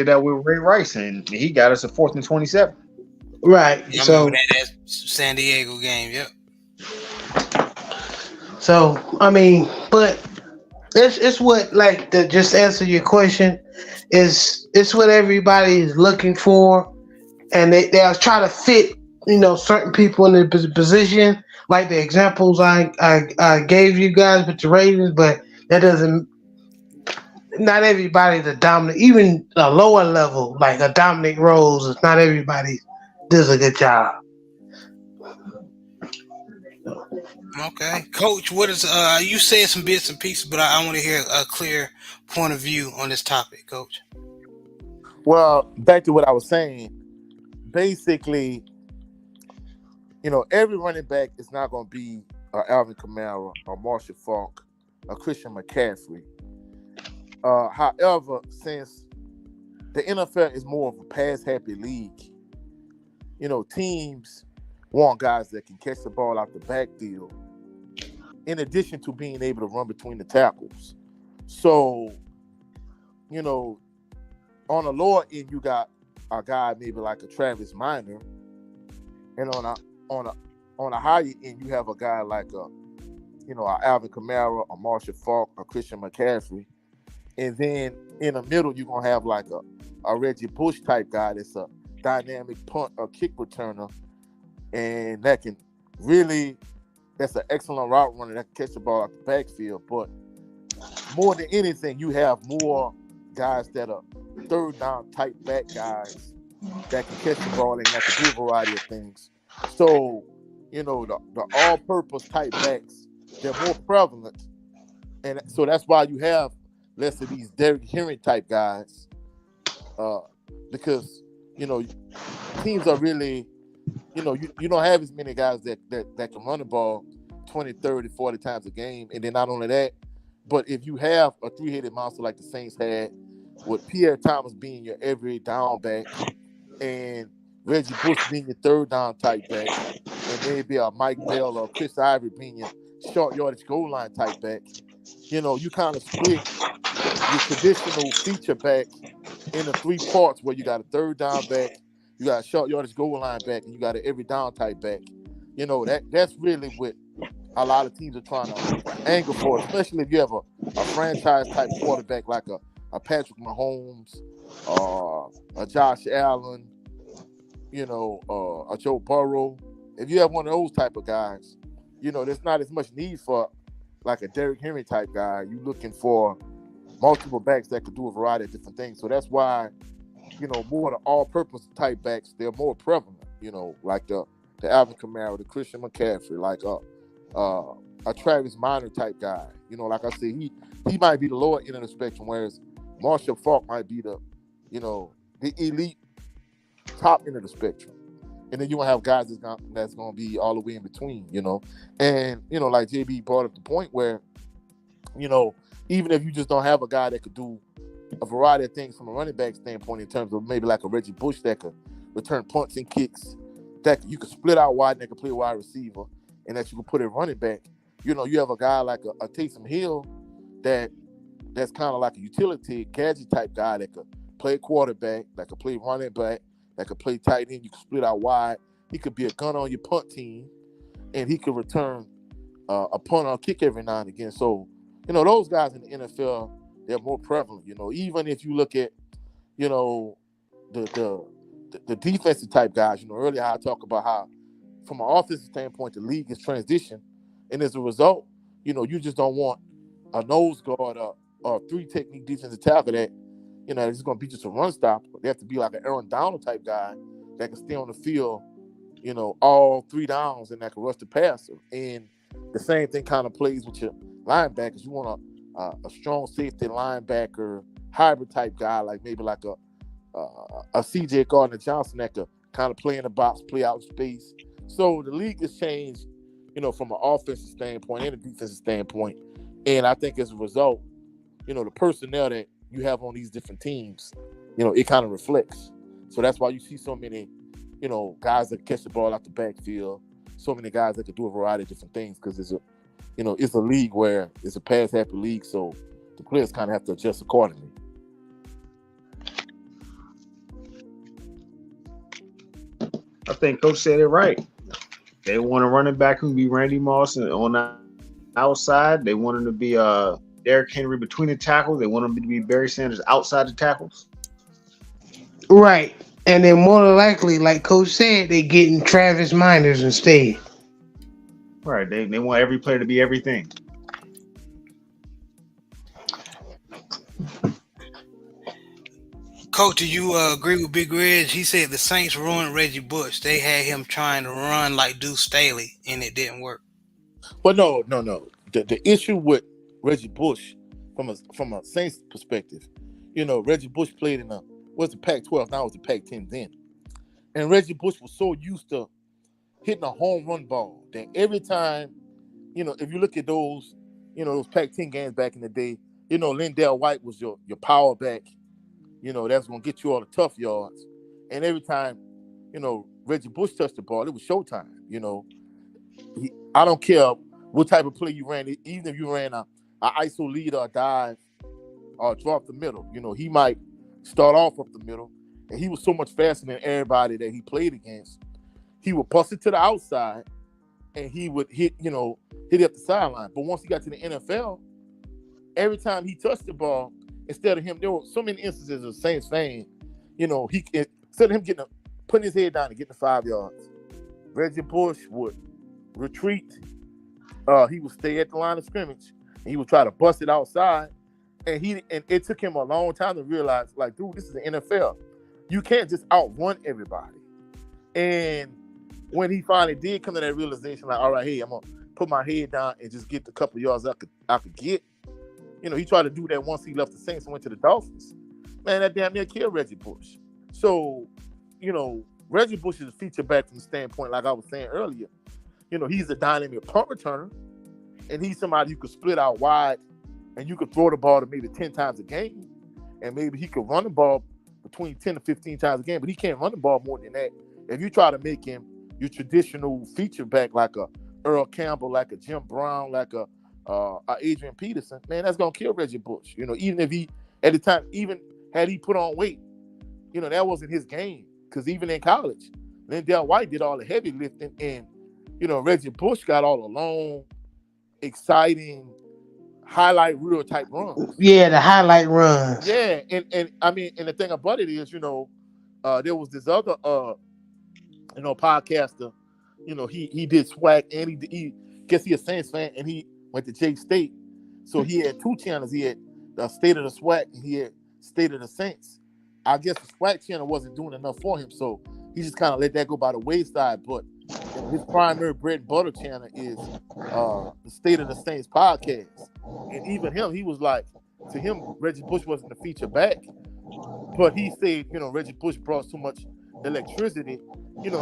that with Ray Rice, and he got us a 4th and 27. Right. Yeah, so that San Diego game. Yep. So I mean, but it's what, like, to just answer your question, it's what everybody is looking for, and they'll try to fit certain people in the position, like the examples I gave you guys with the Ravens, but that doesn't. Not everybody the dominant, even a lower level like a Dominic Rose. Not everybody does a good job. Okay, Coach, what is you said some bits and pieces, but I want to hear a clear point of view on this topic, Coach. Well, back to what I was saying. Basically, every running back is not going to be Alvin Kamara or Marshall Faulk or Christian McCaffrey. However, since the NFL is more of a pass happy league, teams want guys that can catch the ball out the backfield, in addition to being able to run between the tackles. So, you know, on the lower end, you got a guy maybe like a Travis Minor, and on a higher end, you have a guy like a Alvin Kamara, a Marshall Faulk, a Christian McCaffrey, and then in the middle, you're gonna have like a Reggie Bush type guy that's a dynamic punt or kick returner, and that's an excellent route runner that can catch the ball out the backfield. But more than anything, you have more guys that are third down type back guys that can catch the ball and that can do a variety of things. So, the all-purpose type backs, they're more prevalent. And so that's why you have less of these Derrick Henry type guys. Because, teams are really, you don't have as many guys that can run the ball 20, 30, 40 times a game. And then not only that, but if you have a three-headed monster like the Saints had, with Pierre Thomas being your every down back and Reggie Bush being your third down type back, and maybe a Mike Bell or Chris Ivory being your short yardage goal line type back, you kind of split your traditional feature back into three parts where you got a third down back, you got a short yardage goal line back, and you got an every down type back. That's really what a lot of teams are trying to angle for, especially if you have a franchise type quarterback like a Patrick Mahomes, a Josh Allen, a Joe Burrow. If you have one of those type of guys, there's not as much need for like a Derrick Henry type guy. You're looking for multiple backs that could do a variety of different things. So that's why, more of the all-purpose type backs, they're more prevalent. Like the Alvin Kamara, the Christian McCaffrey, like a Travis Minor type guy. Like I said, he might be the lower end of the spectrum, whereas Marshall Faulk might be the elite top end of the spectrum. And then you're going to have guys that's going to be all the way in between, And, like JB brought up the point where, even if you just don't have a guy that could do a variety of things from a running back standpoint in terms of maybe like a Reggie Bush that could return punts and kicks, that you could split out wide and that could play wide receiver, and that you could put it running back. You have a guy like a Taysom Hill that's kind of like a utility gadget type guy that could play quarterback, that could play running back, that could play tight end. You could split out wide. He could be a gunner on your punt team, and he could return a punt or a kick every now and again. So, those guys in the NFL, they're more prevalent. Even if you look at, the defensive type guys. Earlier I talked about how, from an offensive standpoint, the league is transition, and as a result, you just don't want a nose guard or three technique defensive tackle that, it's going to be just a run stop. They have to be like an Aaron Donald type guy that can stay on the field, all 3 downs and that can rush the passer. And the same thing kind of plays with your linebackers. You want a strong safety linebacker hybrid type guy, like maybe like a CJ Gardner-Johnson that could kind of play in the box, play out space. So the league has changed, from an offensive standpoint and a defensive standpoint. And I think as a result, the personnel that you have on these different teams, it kind of reflects. So that's why you see so many, guys that catch the ball out the backfield, so many guys that could do a variety of different things, because it's a league where it's a pass happy league. So the players kind of have to adjust accordingly. I think Coach said it right. They want a running back who can be Randy Moss on the outside. They want him to be Derrick Henry between the tackles. They want him to be Barry Sanders outside the tackles. Right. And then more than likely, like Coach said, they getting Travis Miners instead. Right. They want every player to be everything. Coach, do you agree with Big Reg? He said the Saints ruined Reggie Bush. They had him trying to run like Deuce Staley, and it didn't work. But no. The issue with Reggie Bush, from a Saints perspective, Reggie Bush played in the Pac-12, now it was the Pac-10 then. And Reggie Bush was so used to hitting a home run ball that every time, if you look at those, those Pac-10 games back in the day, Lindell White was your power back. That's gonna get you all the tough yards. And every time, Reggie Bush touched the ball, it was showtime. I don't care what type of play you ran, even if you ran a ISO lead or a dive or drop the middle. He might start off up the middle, and he was so much faster than everybody that he played against. He would bust it to the outside, and he would hit it up the sideline. But once he got to the NFL, every time he touched the ball, instead of him, there were so many instances of Saints fan, instead of him putting his head down and getting the 5 yards, Reggie Bush would retreat. He would stay at the line of scrimmage, and he would try to bust it outside. And it took him a long time to realize, like, dude, this is the NFL. You can't just outrun everybody. And when he finally did come to that realization, like, all right, hey, I'm gonna put my head down and just get the couple yards I could get. He tried to do that once he left the Saints and went to the Dolphins. Man, that damn near killed Reggie Bush. So, Reggie Bush is a feature back from the standpoint, like I was saying earlier. He's a dynamic punt returner, and he's somebody you could split out wide, and you could throw the ball to maybe 10 times a game, and maybe he could run the ball between 10 to 15 times a game, but he can't run the ball more than that. If you try to make him your traditional feature back like a Earl Campbell, like a Jim Brown, like a Adrian Peterson, man, that's gonna kill Reggie Bush. Even if he, at the time, even had he put on weight, that wasn't his game. Because even in college, Lindell White did all the heavy lifting, and Reggie Bush got all the long, exciting, highlight reel type runs. Yeah, the highlight runs. Yeah, and I mean, and the thing about it is, there was this other podcaster, he did swag, and he guess he a Saints fan, and he went to J State, so he had 2 channels. He had the State of the SWAC, and he had State of the Saints. I guess the SWAC channel wasn't doing enough for him, so he just kind of let that go by the wayside. But his primary bread and butter channel is the State of the Saints podcast. And even him, he was like, to him, Reggie Bush wasn't the feature back. But he said, Reggie Bush brought so much electricity.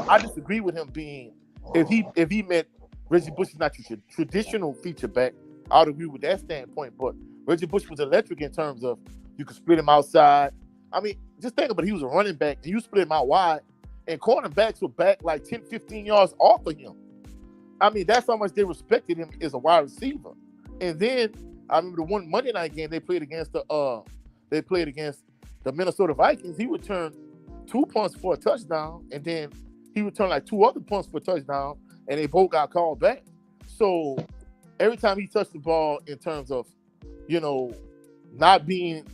I disagree with him being, if he meant Reggie Bush is not your traditional feature back, I would agree with that standpoint. But Reggie Bush was electric in terms of you could split him outside. I mean, just think about it. He was a running back, and you split him out wide, and cornerbacks were back like 10, 15 yards off of him. I mean, that's how much they respected him as a wide receiver. And then I remember the one Monday night game they played against the Minnesota Vikings. He returned 2 punts for a touchdown, and then he returned like 2 other punts for a touchdown, and they both got called back. So every time he touched the ball, in terms of not being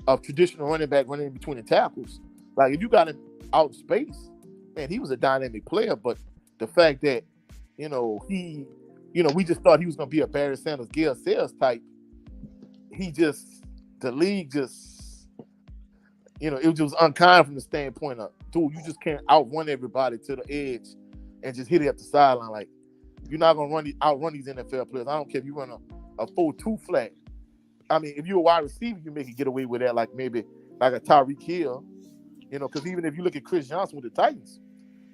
a traditional running back running in between the tackles, like if you got him out of space, man, he was a dynamic player. But the fact that he we just thought he was gonna be a Barry Sanders, Gale Sayers type. The league just it was unkind from the standpoint of, dude, you just can't outrun everybody to the edge and just hit it at the sideline. Like, you're not gonna outrun these NFL players. I don't care if you run a 4-2 flat. I mean, if you're a wide receiver, you make it get away with that, like maybe like a Tyreek Hill, because even if you look at Chris Johnson with the Titans,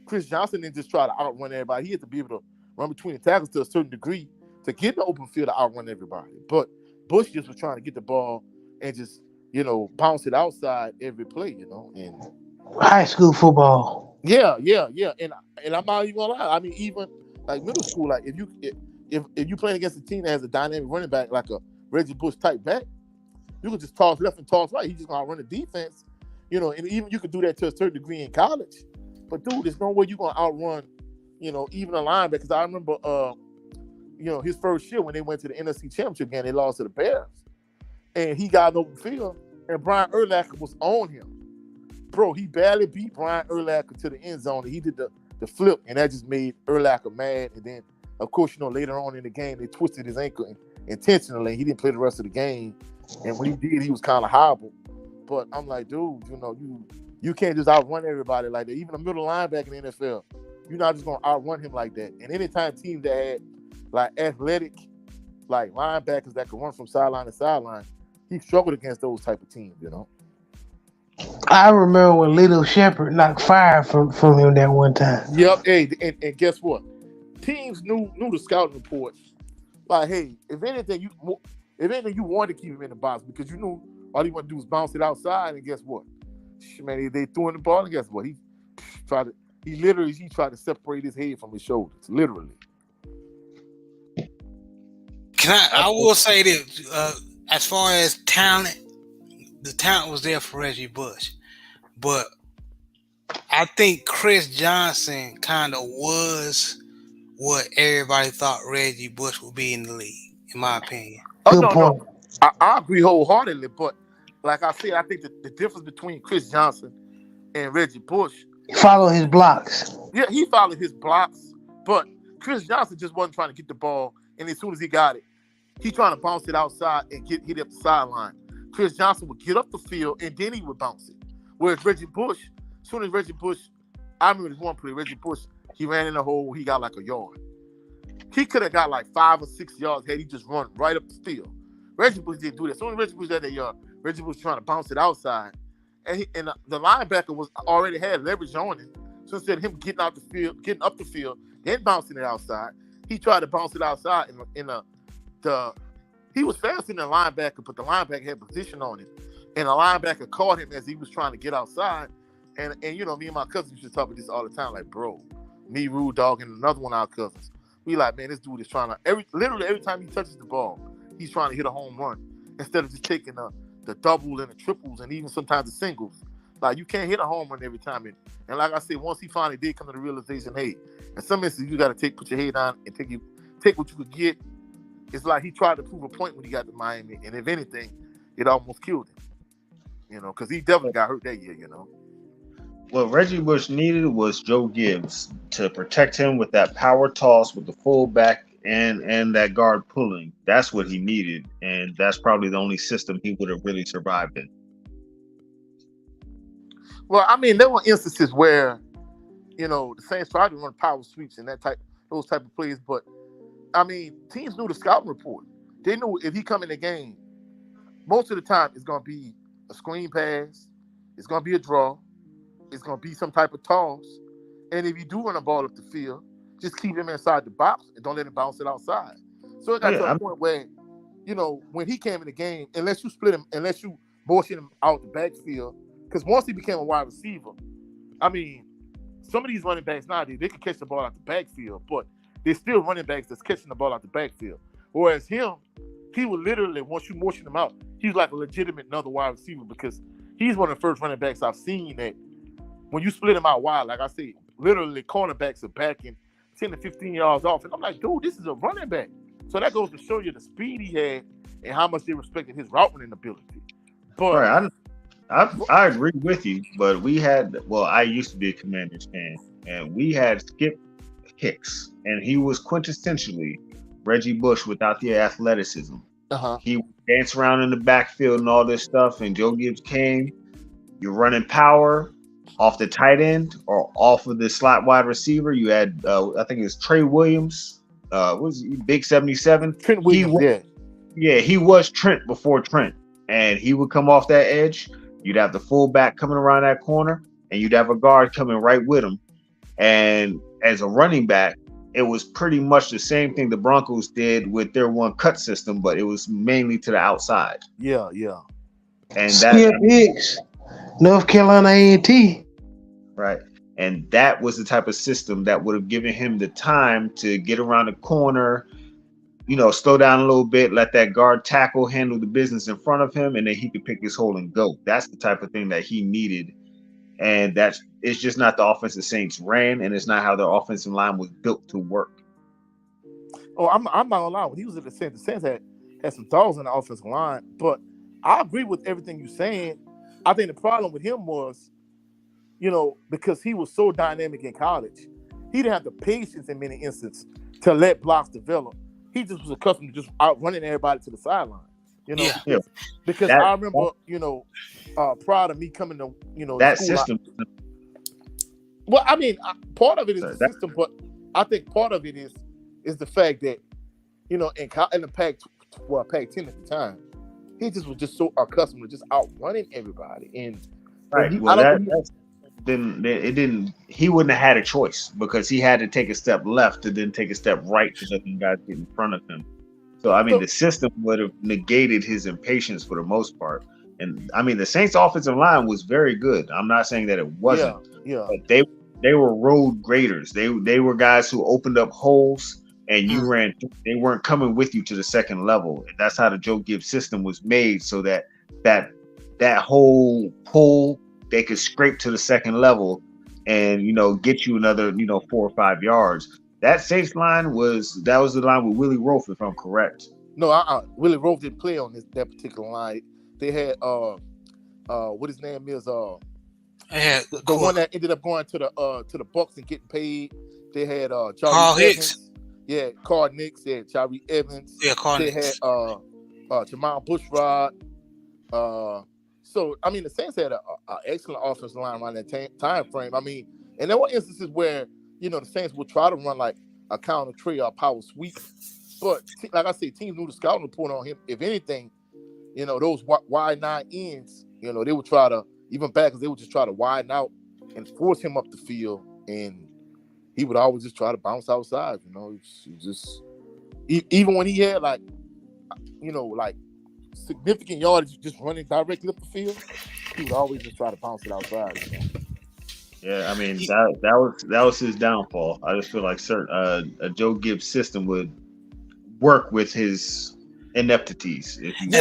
Chris Johnson didn't just try to outrun everybody. He had to be able to run between the tackles to a certain degree to get in the open field to outrun everybody. But Bush just was trying to get the ball and just, bounce it outside every play, and High school football. Yeah. And I'm not even gonna lie. I mean, even like middle school, like if you playing against a team that has a dynamic running back like a Reggie Bush type back, you could just toss left and toss right. He's just gonna run the defense, and even you could do that to a certain degree in college. But dude, there's no way you're gonna outrun, even a linebacker. Because I remember his first year when they went to the NFC Championship game, they lost to the Bears. And he got an open field, and Brian Urlacher was on him. Bro, he barely beat Brian Urlacher to the end zone. And he did the flip, and that just made Urlacher mad. And then, of course, later on in the game, they twisted his ankle intentionally. He didn't play the rest of the game. And when he did, he was kind of hobbled. But I'm like, dude, you can't just outrun everybody like that. Even a middle linebacker in the NFL, you're not just going to outrun him like that. And anytime teams that had, like, athletic, like, linebackers that could run from sideline to sideline, he struggled against those type of teams, I remember when Lito Shepherd knocked fire from him that one time. Yep. Hey, and guess what? Teams knew the scouting reports. Like, hey, if anything, If anything, you wanted to keep him in the box because you knew all he wanted to do was bounce it outside, and guess what? Man, they threw in the ball, and guess what? He tried to separate his head from his shoulders, literally. I will say that as far as talent, the talent was there for Reggie Bush, but I think Chris Johnson kind of was what everybody thought Reggie Bush would be in the league, in my opinion. Good point. No. I agree wholeheartedly, but like I said, I think the difference between Chris Johnson and Reggie Bush, Follow his blocks. yeah, he followed his blocks, but Chris Johnson just wasn't trying to get the ball, and as soon as he got it, he trying to bounce it outside and hit it up the sideline. Chris Johnson would get up the field and then he would bounce it. Whereas Reggie Bush, as soon as Reggie Bush, I remember this one play, Reggie Bush, he ran in the hole, he got like a yard. He could have got like 5 or 6 yards had he just run right up the field. Reggie Bush didn't do that. As soon as Reggie Bush had that yard, Reggie Bush trying to bounce it outside. And the linebacker was already had leverage on him. So instead of him getting up the field, then bouncing it outside, he tried to bounce it outside he was faster than the linebacker, but the linebacker had position on him. And the linebacker caught him as he was trying to get outside. And you know, me and my cousins used to talk about this all the time, like, bro, me, Rude Dog, and another one of our cousins. We like, man, this dude is trying to, literally every time he touches the ball, he's trying to hit a home run instead of just taking the double and the triples and even sometimes the singles. Like, you can't hit a home run every time. And like I said, once he finally did come to the realization, hey, in some instances, you got to put your head down and take what you could get. It's like he tried to prove a point when he got to Miami, and if anything, it almost killed him. You know, because he definitely got hurt that year, you know. What Reggie Bush needed was Joe Gibbs to protect him with that power toss with the fullback and that guard pulling. That's what he needed, and that's probably the only system he would have really survived in. Well, I mean, there were instances where, you know, the Saints tried to run power sweeps and those type of plays, but I mean, teams knew the scouting report. They knew if he come in the game, most of the time it's going to be a screen pass, it's going to be a draw, it's going to be some type of toss, and if you do run a ball up the field, just keep him inside the box and don't let him bounce it outside. So it got to a point where, you know, when he came in the game, unless you motion him out the backfield, because once he became a wide receiver, I mean, some of these running backs nowadays, they can catch the ball out the backfield, but they're still running backs that's catching the ball out the backfield. Whereas him, he would literally, once you motion him out, he's like a legitimate another wide receiver because he's one of the first running backs I've seen that when you split him out wide, like I said, literally cornerbacks are backing 10 to 15 yards off. And I'm like, dude, this is a running back. So that goes to show you the speed he had and how much they respected his route running ability. But right, I agree with you, but I used to be a Commanders fan, and we had Skip Hicks, and he was quintessentially Reggie Bush without the athleticism. He would dance around in the backfield and all this stuff, and Joe Gibbs came, you're running power off the tight end or off of the slot wide receiver. You had, I think it was Trey Williams, was he Big 77? Trent Williams, he was Trent before Trent, and he would come off that edge. You'd have the fullback coming around that corner, and you'd have a guard coming right with him. And as a running back, it was pretty much the same thing the Broncos did with their one cut system, but it was mainly to the outside. Yeah. And Skip Hicks, North Carolina A&T. Right. And that was the type of system that would have given him the time to get around the corner, you know, slow down a little bit, let that guard tackle handle the business in front of him, and then he could pick his hole and go. That's the type of thing that he needed. And it's just not the offense the Saints ran, and it's not how their offensive line was built to work. Oh, I'm not gonna lie. When he was at the Saints had some dogs in the offensive line, but I agree with everything you're saying. I think the problem with him was, you know, because he was so dynamic in college, he didn't have the patience in many instances to let blocks develop. He just was accustomed to just outrunning everybody to the sideline. You know, because I remember, you know, prior to me coming to, you know, that school, system. Well, I mean, part of it is the system, but I think part of it is the fact that, you know, in the Pac-10 at the time, he just was just so accustomed to just outrunning everybody. And right, he wouldn't have had a choice because he had to take a step left to then take a step right to let them guys get in front of him. So I mean, So the system would have negated his impatience for the most part. And I mean, the Saints' offensive line was very good. I'm not saying that it wasn't, yeah, yeah. but they were road graders. They were guys who opened up holes and you Mm. ran. They weren't coming with you to the second level, and that's how the Joe Gibbs system was made, so that that that whole pull they could scrape to the second level and get you another 4 or 5 yards. That Saints line was the line with Willie Rofe, if I'm correct. No, Willie Rowe didn't play on that particular line. They had what his name is They had the one that ended up going to the Bucks and getting paid. They had Carl Jari Hicks. Evans. Yeah, Carl Nix. They had Jari Evans. Yeah, Carl They Nix. had Jamal Bushrod. So I mean, the Saints had an excellent offensive line around that time frame. I mean, and there were instances where the Saints would try to run like a counter tree or power sweep, but like I said, teams knew the scouting report on him. If anything, those wide 9 ends, they would try to even back because they would just try to widen out and force him up the field, and he would always just try to bounce outside. He just even when he had like significant yardage just running directly up the field, he would always just try to bounce it outside. Yeah, I mean that was his downfall. I just feel like a Joe Gibbs system would work with his ineptities. If you And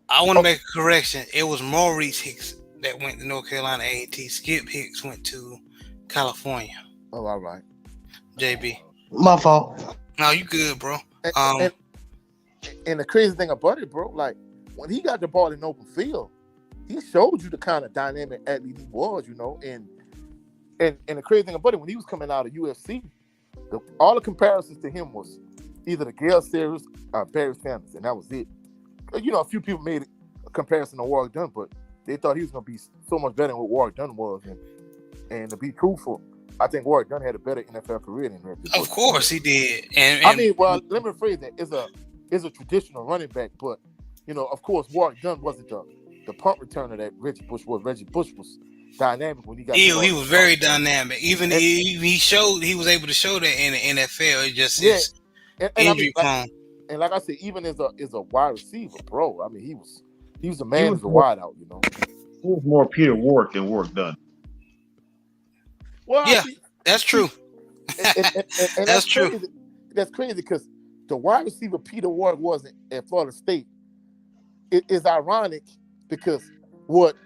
I want to make a correction. It was Maurice Hicks that went to North Carolina A&T. Skip Hicks went to California. Oh, all right. JB. My fault. No, you good, bro. And the crazy thing about it, bro, like when he got the ball in open field, he showed you the kind of dynamic athlete he was, and the crazy thing about it, when he was coming out of UFC, all the comparisons to him was either the Gale Sayers or Barry Sanders, and that was it. A few people made a comparison to Warrick Dunn, but they thought he was going to be so much better than what Warrick Dunn was. And to be truthful, I think Warrick Dunn had a better NFL career than him. Of course he did. And I mean, well, let me rephrase that. Is a traditional running back, but of course, Warrick Dunn wasn't the punt returner that Reggie Bush was. Reggie Bush was dynamic when he got. He was very dynamic. Even he showed he was able to show that in the NFL. It just is injury prone. And like I said, even as a wide receiver, bro. I mean, he was a man as a wide out. He was more Peter Warrick than Warrick Dunn. Well, yeah, that's true. And that's true. Crazy. That's crazy because the wide receiver Peter Warrick wasn't at Florida State. It is ironic because what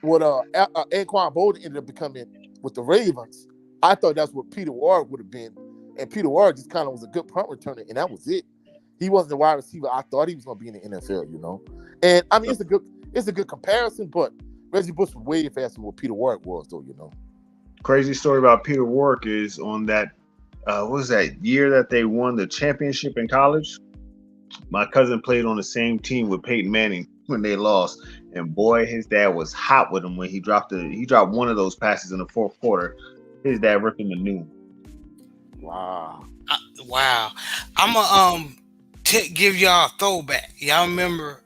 Anquan Bolden ended up becoming with the Ravens, I thought that's what Peter Warrick would have been, and Peter Warrick just kind of was a good punt returner, and that was it. He wasn't the wide receiver I thought he was going to be in the NFL, And I mean, it's a good comparison, but Reggie Bush was way faster than what Peter Warrick was, though, Crazy story about Peter Warrick is on that. What was that year that they won the championship in college? My cousin played on the same team with Peyton Manning when they lost, and boy, his dad was hot with him when he dropped one of those passes in the fourth quarter. His dad ripped him a new. Wow. Wow. I'm gonna give y'all a throwback. Y'all remember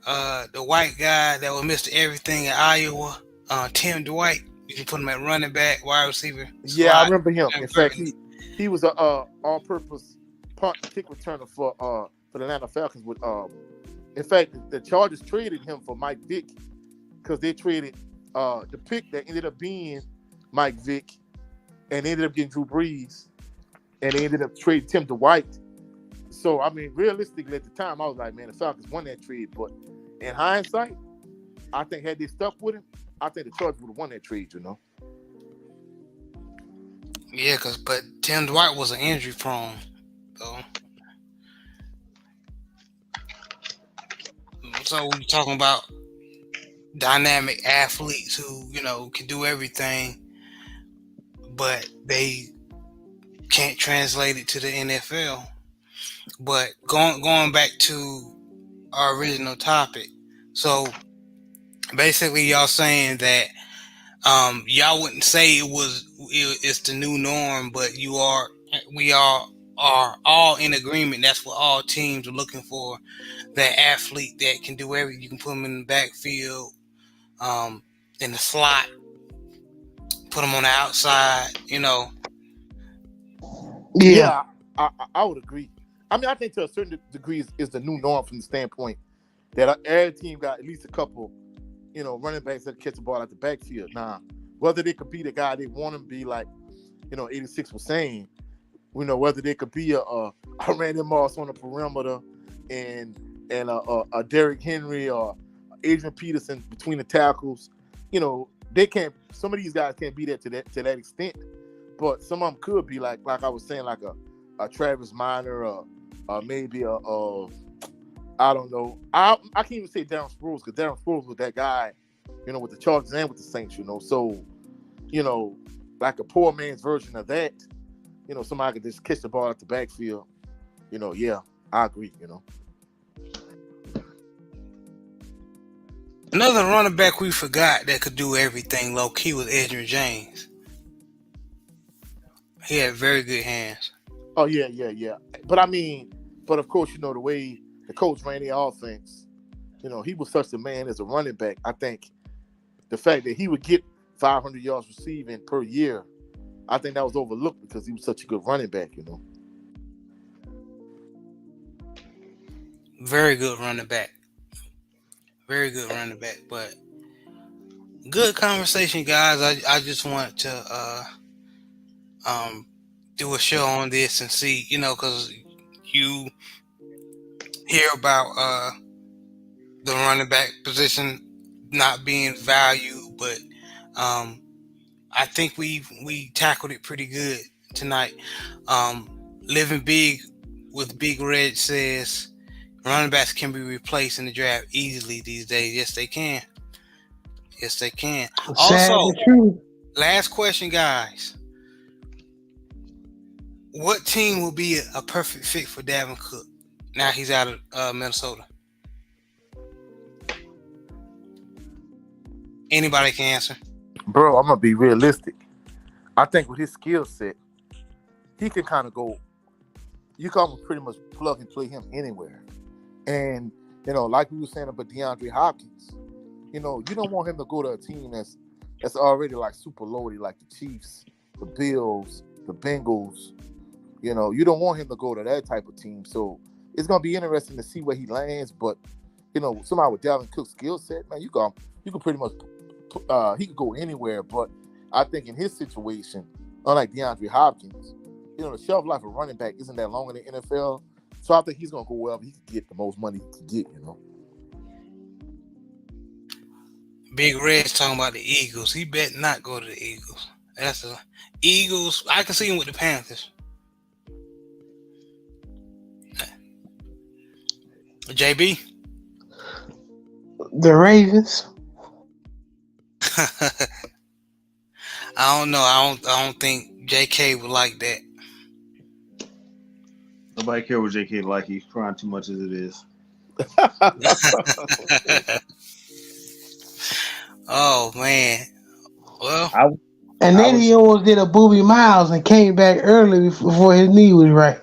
the white guy that was Mr. Everything in Iowa, Tim Dwight? You can put him at running back, wide receiver. Yeah, I remember him. In fact, he was a all-purpose punt kick returner for the Atlanta Falcons. With in fact, the Chargers traded him for Mike Vick because they traded the pick that ended up being Mike Vick, and they ended up getting Drew Brees, and they ended up trading Tim Dwight. So I mean, realistically, at the time, I was like, man, the Falcons won that trade. But in hindsight, I think had they stuck with him, I think the Chargers would have won that trade, Yeah, but Tim Dwight was an injury prone, though. So we're talking about dynamic athletes who, can do everything, but they can't translate it to the NFL. But going back to our original topic, so basically y'all saying that y'all wouldn't say it's the new norm, but we all are all in agreement. That's what all teams are looking for. That athlete that can do everything. You can put them in the backfield, in the slot, put them on the outside. Yeah, I would agree. I mean, I think to a certain degree is the new norm from the standpoint that every team got at least a couple, running backs that catch the ball at the backfield. Now, whether they could be the guy they want him to be, like, 86 was saying, whether they could be a Randy Moss on the perimeter and a Derrick Henry or Adrian Peterson between the tackles, they can't. Some of these guys can't be there to that extent, but some of them could be like I was saying, like a Travis Minor or maybe a I don't know. I can't even say Darren Sproles because Darren Sproles was that guy, with the Chargers and with the Saints, So, like a poor man's version of that, somebody could just catch the ball at the backfield. Yeah, I agree. Another running back we forgot that could do everything low key was Edgerrin James. He had very good hands. Oh yeah. But of course, the way the coach ran the offense, he was such a man as a running back. I think the fact that he would get 500 yards receiving per year, I think that was overlooked because he was such a good running back. Very good running back. Very good running back. But good conversation, guys. I just want to do a show on this and see, because you hear about the running back position not being valued, but I think we tackled it pretty good tonight. Living Big with Big Red says running backs can be replaced in the draft easily these days. Yes, they can. Yes, they can. Also, last question, guys. What team will be a perfect fit for Dalvin Cook? Now he's out of Minnesota. Anybody can answer. Bro, I'm going to be realistic. I think with his skill set, he can kind of go, you can almost pretty much plug and play him anywhere. And, like we were saying about DeAndre Hopkins, you don't want him to go to a team that's already like super loaded, like the Chiefs, the Bills, the Bengals. You don't want him to go to that type of team. So it's going to be interesting to see where he lands. But, somebody with Dalvin Cook's skill set, man, you can pretty much, he could go anywhere. But I think in his situation, unlike DeAndre Hopkins, the shelf life of running back isn't that long in the NFL. So I think he's going to go wherever he can get the most money he can get, Big Red's talking about the Eagles. He better not go to the Eagles. That's the Eagles. I can see him with the Panthers. JB? The Ravens. I don't know. I don't think JK would like that. Nobody care what JK like. He's crying too much as it is. Oh man. Well, then he almost did a Booby Miles and came back early before his knee was right.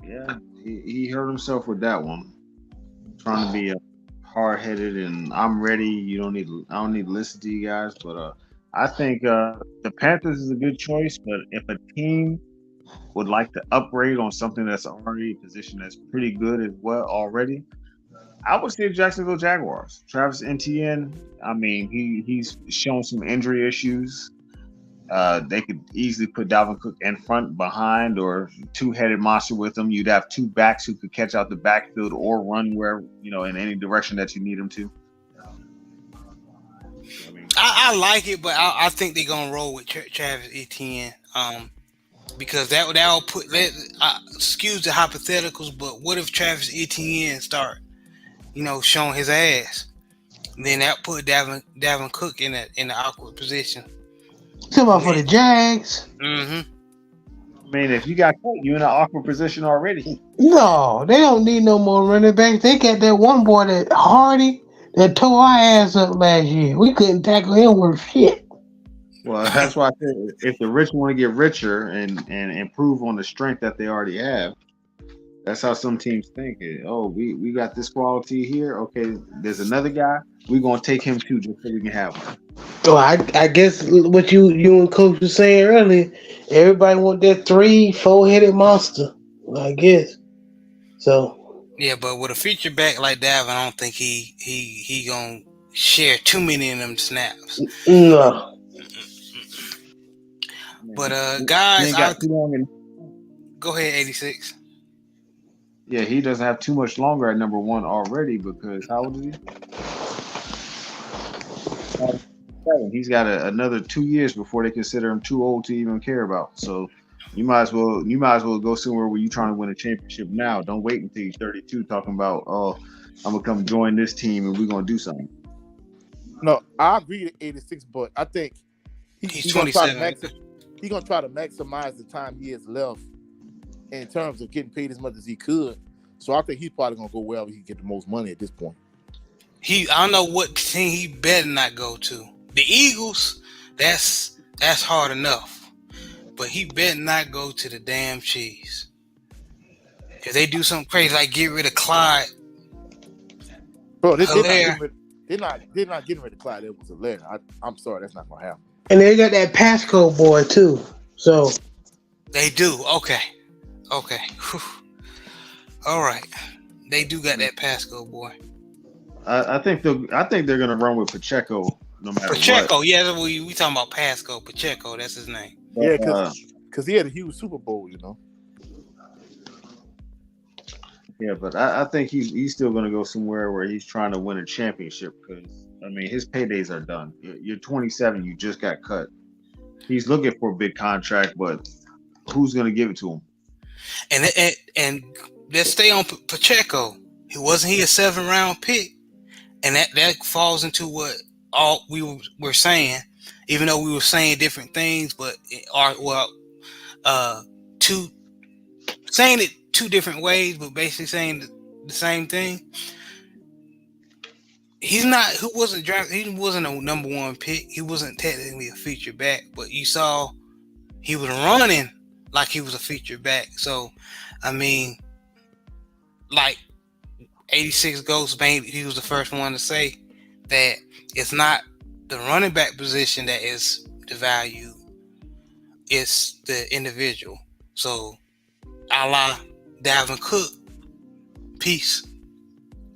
Yeah, he hurt himself with that one. Trying to be hard-headed and I'm ready. I don't need to listen to you guys, but I think the Panthers is a good choice. But if a team would like to upgrade on something that's already a position that's pretty good as well already, I would say Jacksonville Jaguars. Travis Etienne, he's shown some injury issues. They could easily put Dalvin Cook in front, behind, or two-headed monster with him. You'd have two backs who could catch out the backfield or run where, in any direction that you need them to. I like it, but I think they're going to roll with Travis Etienne. Because that'll put, excuse the hypotheticals, but what if Travis Etienne start, showing his ass? Then that put Dalvin Cook in an awkward position. Talking about for the Jags. Mm-hmm. If you got caught, you're in an awkward position already. No, they don't need no more running backs. They got that one boy, that Hardy, that tore our ass up last year. We couldn't tackle him worth shit. Well, that's why I said if the rich want to get richer and improve on the strength that they already have, that's how some teams think. Oh, we got this quality here. Okay, there's another guy. We're going to take him too just so we can have one. Well, I guess what you and Coach was saying earlier, everybody want that 3-4 headed monster. I guess so. Yeah, but with a feature back like Dalvin, I don't think he gonna share too many of them snaps. No, But He guys, ain't got too long, and go ahead, 86. yeah, he doesn't have too much longer at number one already because how old is he? 7. He's got another 2 years before they consider him too old to even care about. So you might as well go somewhere where you're trying to win a championship now. Don't wait until you're 32 talking about, oh, I'm gonna come join this team and we're gonna do something. No, I agree to 86, but I think He's he's gonna try to 27. he's gonna try to maximize the time he has left in terms of getting paid as much as he could. So I think he's probably gonna go wherever he can get the most money at this point. I don't know what team he better not go to. The Eagles, that's hard enough. But he better not go to the damn Chiefs. If they do something crazy like get rid of Clyde, Bro, they're Hilaire. not getting rid of Clyde. It was hilarious. I'm sorry, that's not gonna happen. and they got that Pasco boy too. So they do. Okay. Whew. All right. They do got that Pasco boy. I think they're gonna run with Pacheco no matter Pacheco, what. yeah, we talking about Pasco. Pacheco, that's his name. Yeah, But, because he had a huge Super Bowl, you know. yeah, but I think he's still gonna go somewhere where he's trying to win a championship because I mean his paydays are done. You're 27, you just got cut. He's looking for a big contract, but who's gonna give it to him? And let's stay on Pacheco. Wasn't he a 7th-round pick? And that falls into what all we were saying, even though we were saying different things, but saying it two different ways, but basically saying the same thing. He's not. Who wasn't drafted? He wasn't a number 1 pick. He wasn't technically a feature back, but you saw he was running like he was a feature back. So, I mean, like 86 Ghost Bank, he was the first one to say that it's not the running back position that is the value, it's the individual. So, a la Dalvin Cook, peace.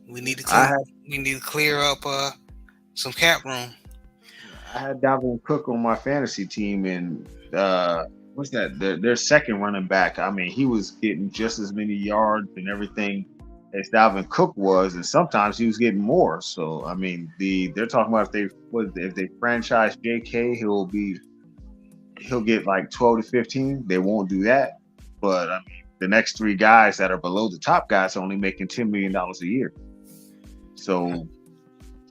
We need to clear up some cap room. I had Dalvin Cook on my fantasy team, and what's that? Their second running back. I mean, he was getting just as many yards and everything as Dalvin Cook was, and sometimes he was getting more. So, I mean, they're talking about if they franchise J.K., he'll get like 12 to 15. They won't do that, but I mean, the next 3 guys that are below the top guys are only making $10 million a year. So,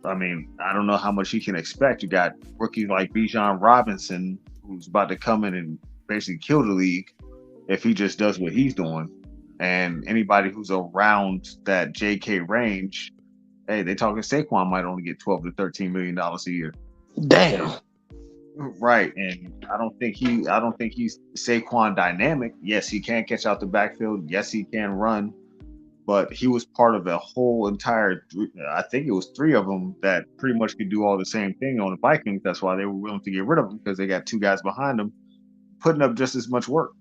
I mean, I don't know how much he can expect. You got rookies like Bijan Robinson, who's about to come in and basically kill the league if he just does what he's doing. And anybody who's around that JK range, hey, they talking Saquon might only get $12 to $13 million a year. damn. Right, and I don't think he's Saquon dynamic. Yes, he can catch out the backfield. Yes, he can run. But he was part of a whole entire, I think it was 3 of them that pretty much could do all the same thing on the Vikings. That's why they were willing to get rid of him, because they got 2 guys behind them putting up just as much work.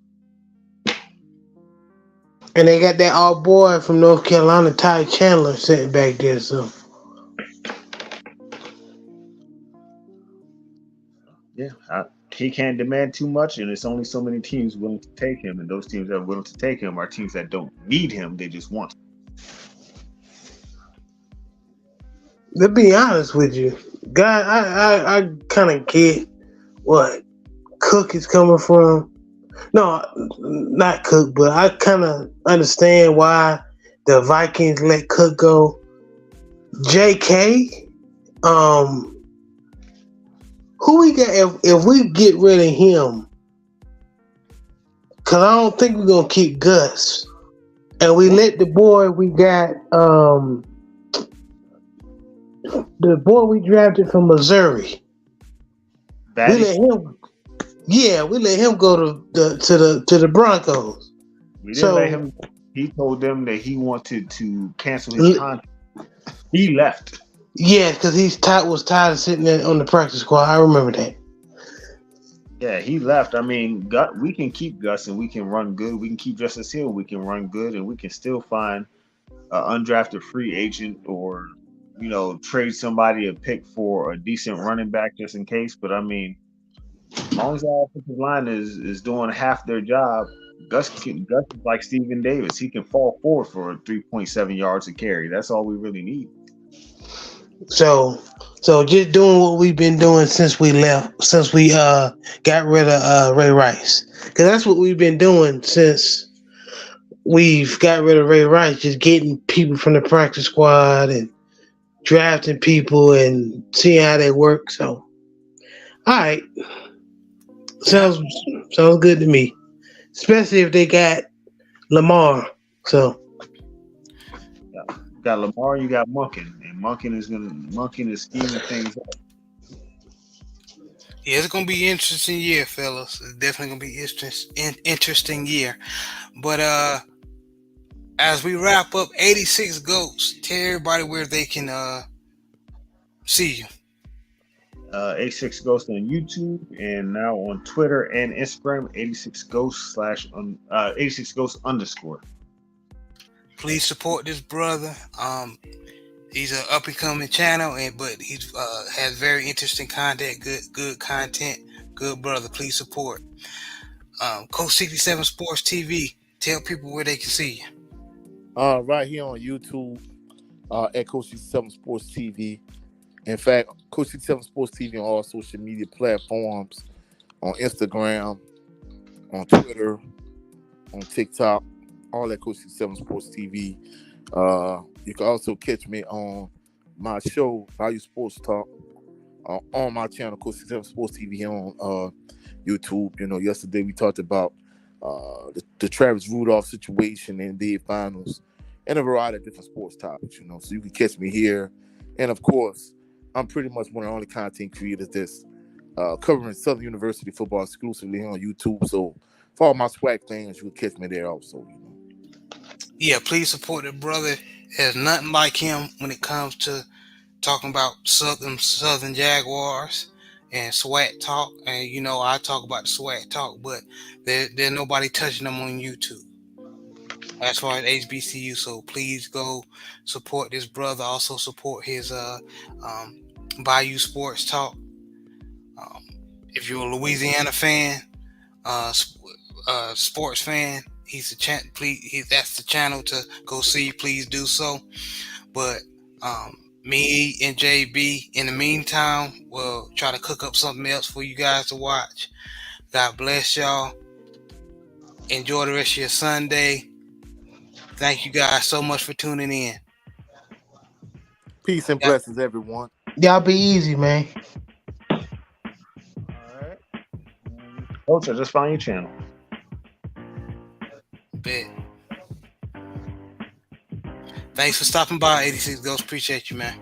And they got that old boy from North Carolina, Ty Chandler, sitting back there. So Yeah, he can't demand too much, and it's only so many teams willing to take him. And those teams that are willing to take him are teams that don't need him; they just want him. to be honest with you, God, I kind of get what Cook is coming from. No, not Cook, but I kind of understand why the Vikings let Cook go. JK, who we got if we get rid of him? Cause I don't think we're gonna keep Gus, and we let the boy we got the boy we drafted from Missouri. Batty, We let him go to the Broncos. we didn't let him. He told them that he wanted to cancel his contract. He left. Yeah, because was tired of sitting there on the practice squad. I remember that. Yeah, he left. I mean, we can keep Gus and we can run good. We can keep Justice Hill. We can run good, and we can still find an undrafted free agent or trade somebody a pick for a decent running back just in case. But I mean, as long as our offensive line is doing half their job, Gus is like Stephen Davis. He can fall forward for 3.7 yards a carry. That's all we really need. So just doing what we've been doing since we got rid of Ray Rice, because that's what we've been doing since we've got rid of Ray Rice, just getting people from the practice squad and drafting people and seeing how they work. So, all right, sounds good to me, especially if they got Lamar. So. Got Lamar, you got Monken, and Monken is scheming things up. Yeah, it's gonna be an interesting year, fellas. It's definitely gonna be interesting year. But as we wrap up 86 Goats, tell everybody where they can see you. 86 Ghost on YouTube and now on Twitter and Instagram, 86 Ghost / 86 Ghost _. Please support this brother. He's an up and coming channel, but he has very interesting content, good content, good brother. Please support Coach 67 Sports TV. Tell people where they can see you. Right here on YouTube at Coach 67 Sports TV. In fact, Coach 67 Sports TV on all social media platforms, on Instagram, on Twitter, on TikTok, all at Coach 67 Sports TV. You can also catch me on my show, Value Sports Talk, on my channel, Coach 67 Sports TV on YouTube. Yesterday we talked about the Travis Rudolph situation in the finals and a variety of different sports topics, so you can catch me here. And of course, I'm pretty much one of the only content creators that's covering Southern University football exclusively on YouTube. So for all my swag fans, you can catch me there also. Yeah, please support the brother. There's nothing like him when it comes to talking about Southern Jaguars and SWAT talk. And I talk about the SWAT talk, but there's nobody touching them on YouTube as far as HBCU. So please go support this brother. Also support his Bayou Sports Talk. If you're a Louisiana fan, sports fan, he's that's the channel to go see. Please do so. But me and JB, in the meantime, will try to cook up something else for you guys to watch. God bless y'all. Enjoy the rest of your Sunday. Thank you guys so much for tuning in. Peace and blessings, everyone. Y'all be easy, man. All right. Coach, I just found your channel. Bet. Thanks for stopping by, 86 Ghosts. Appreciate you, man.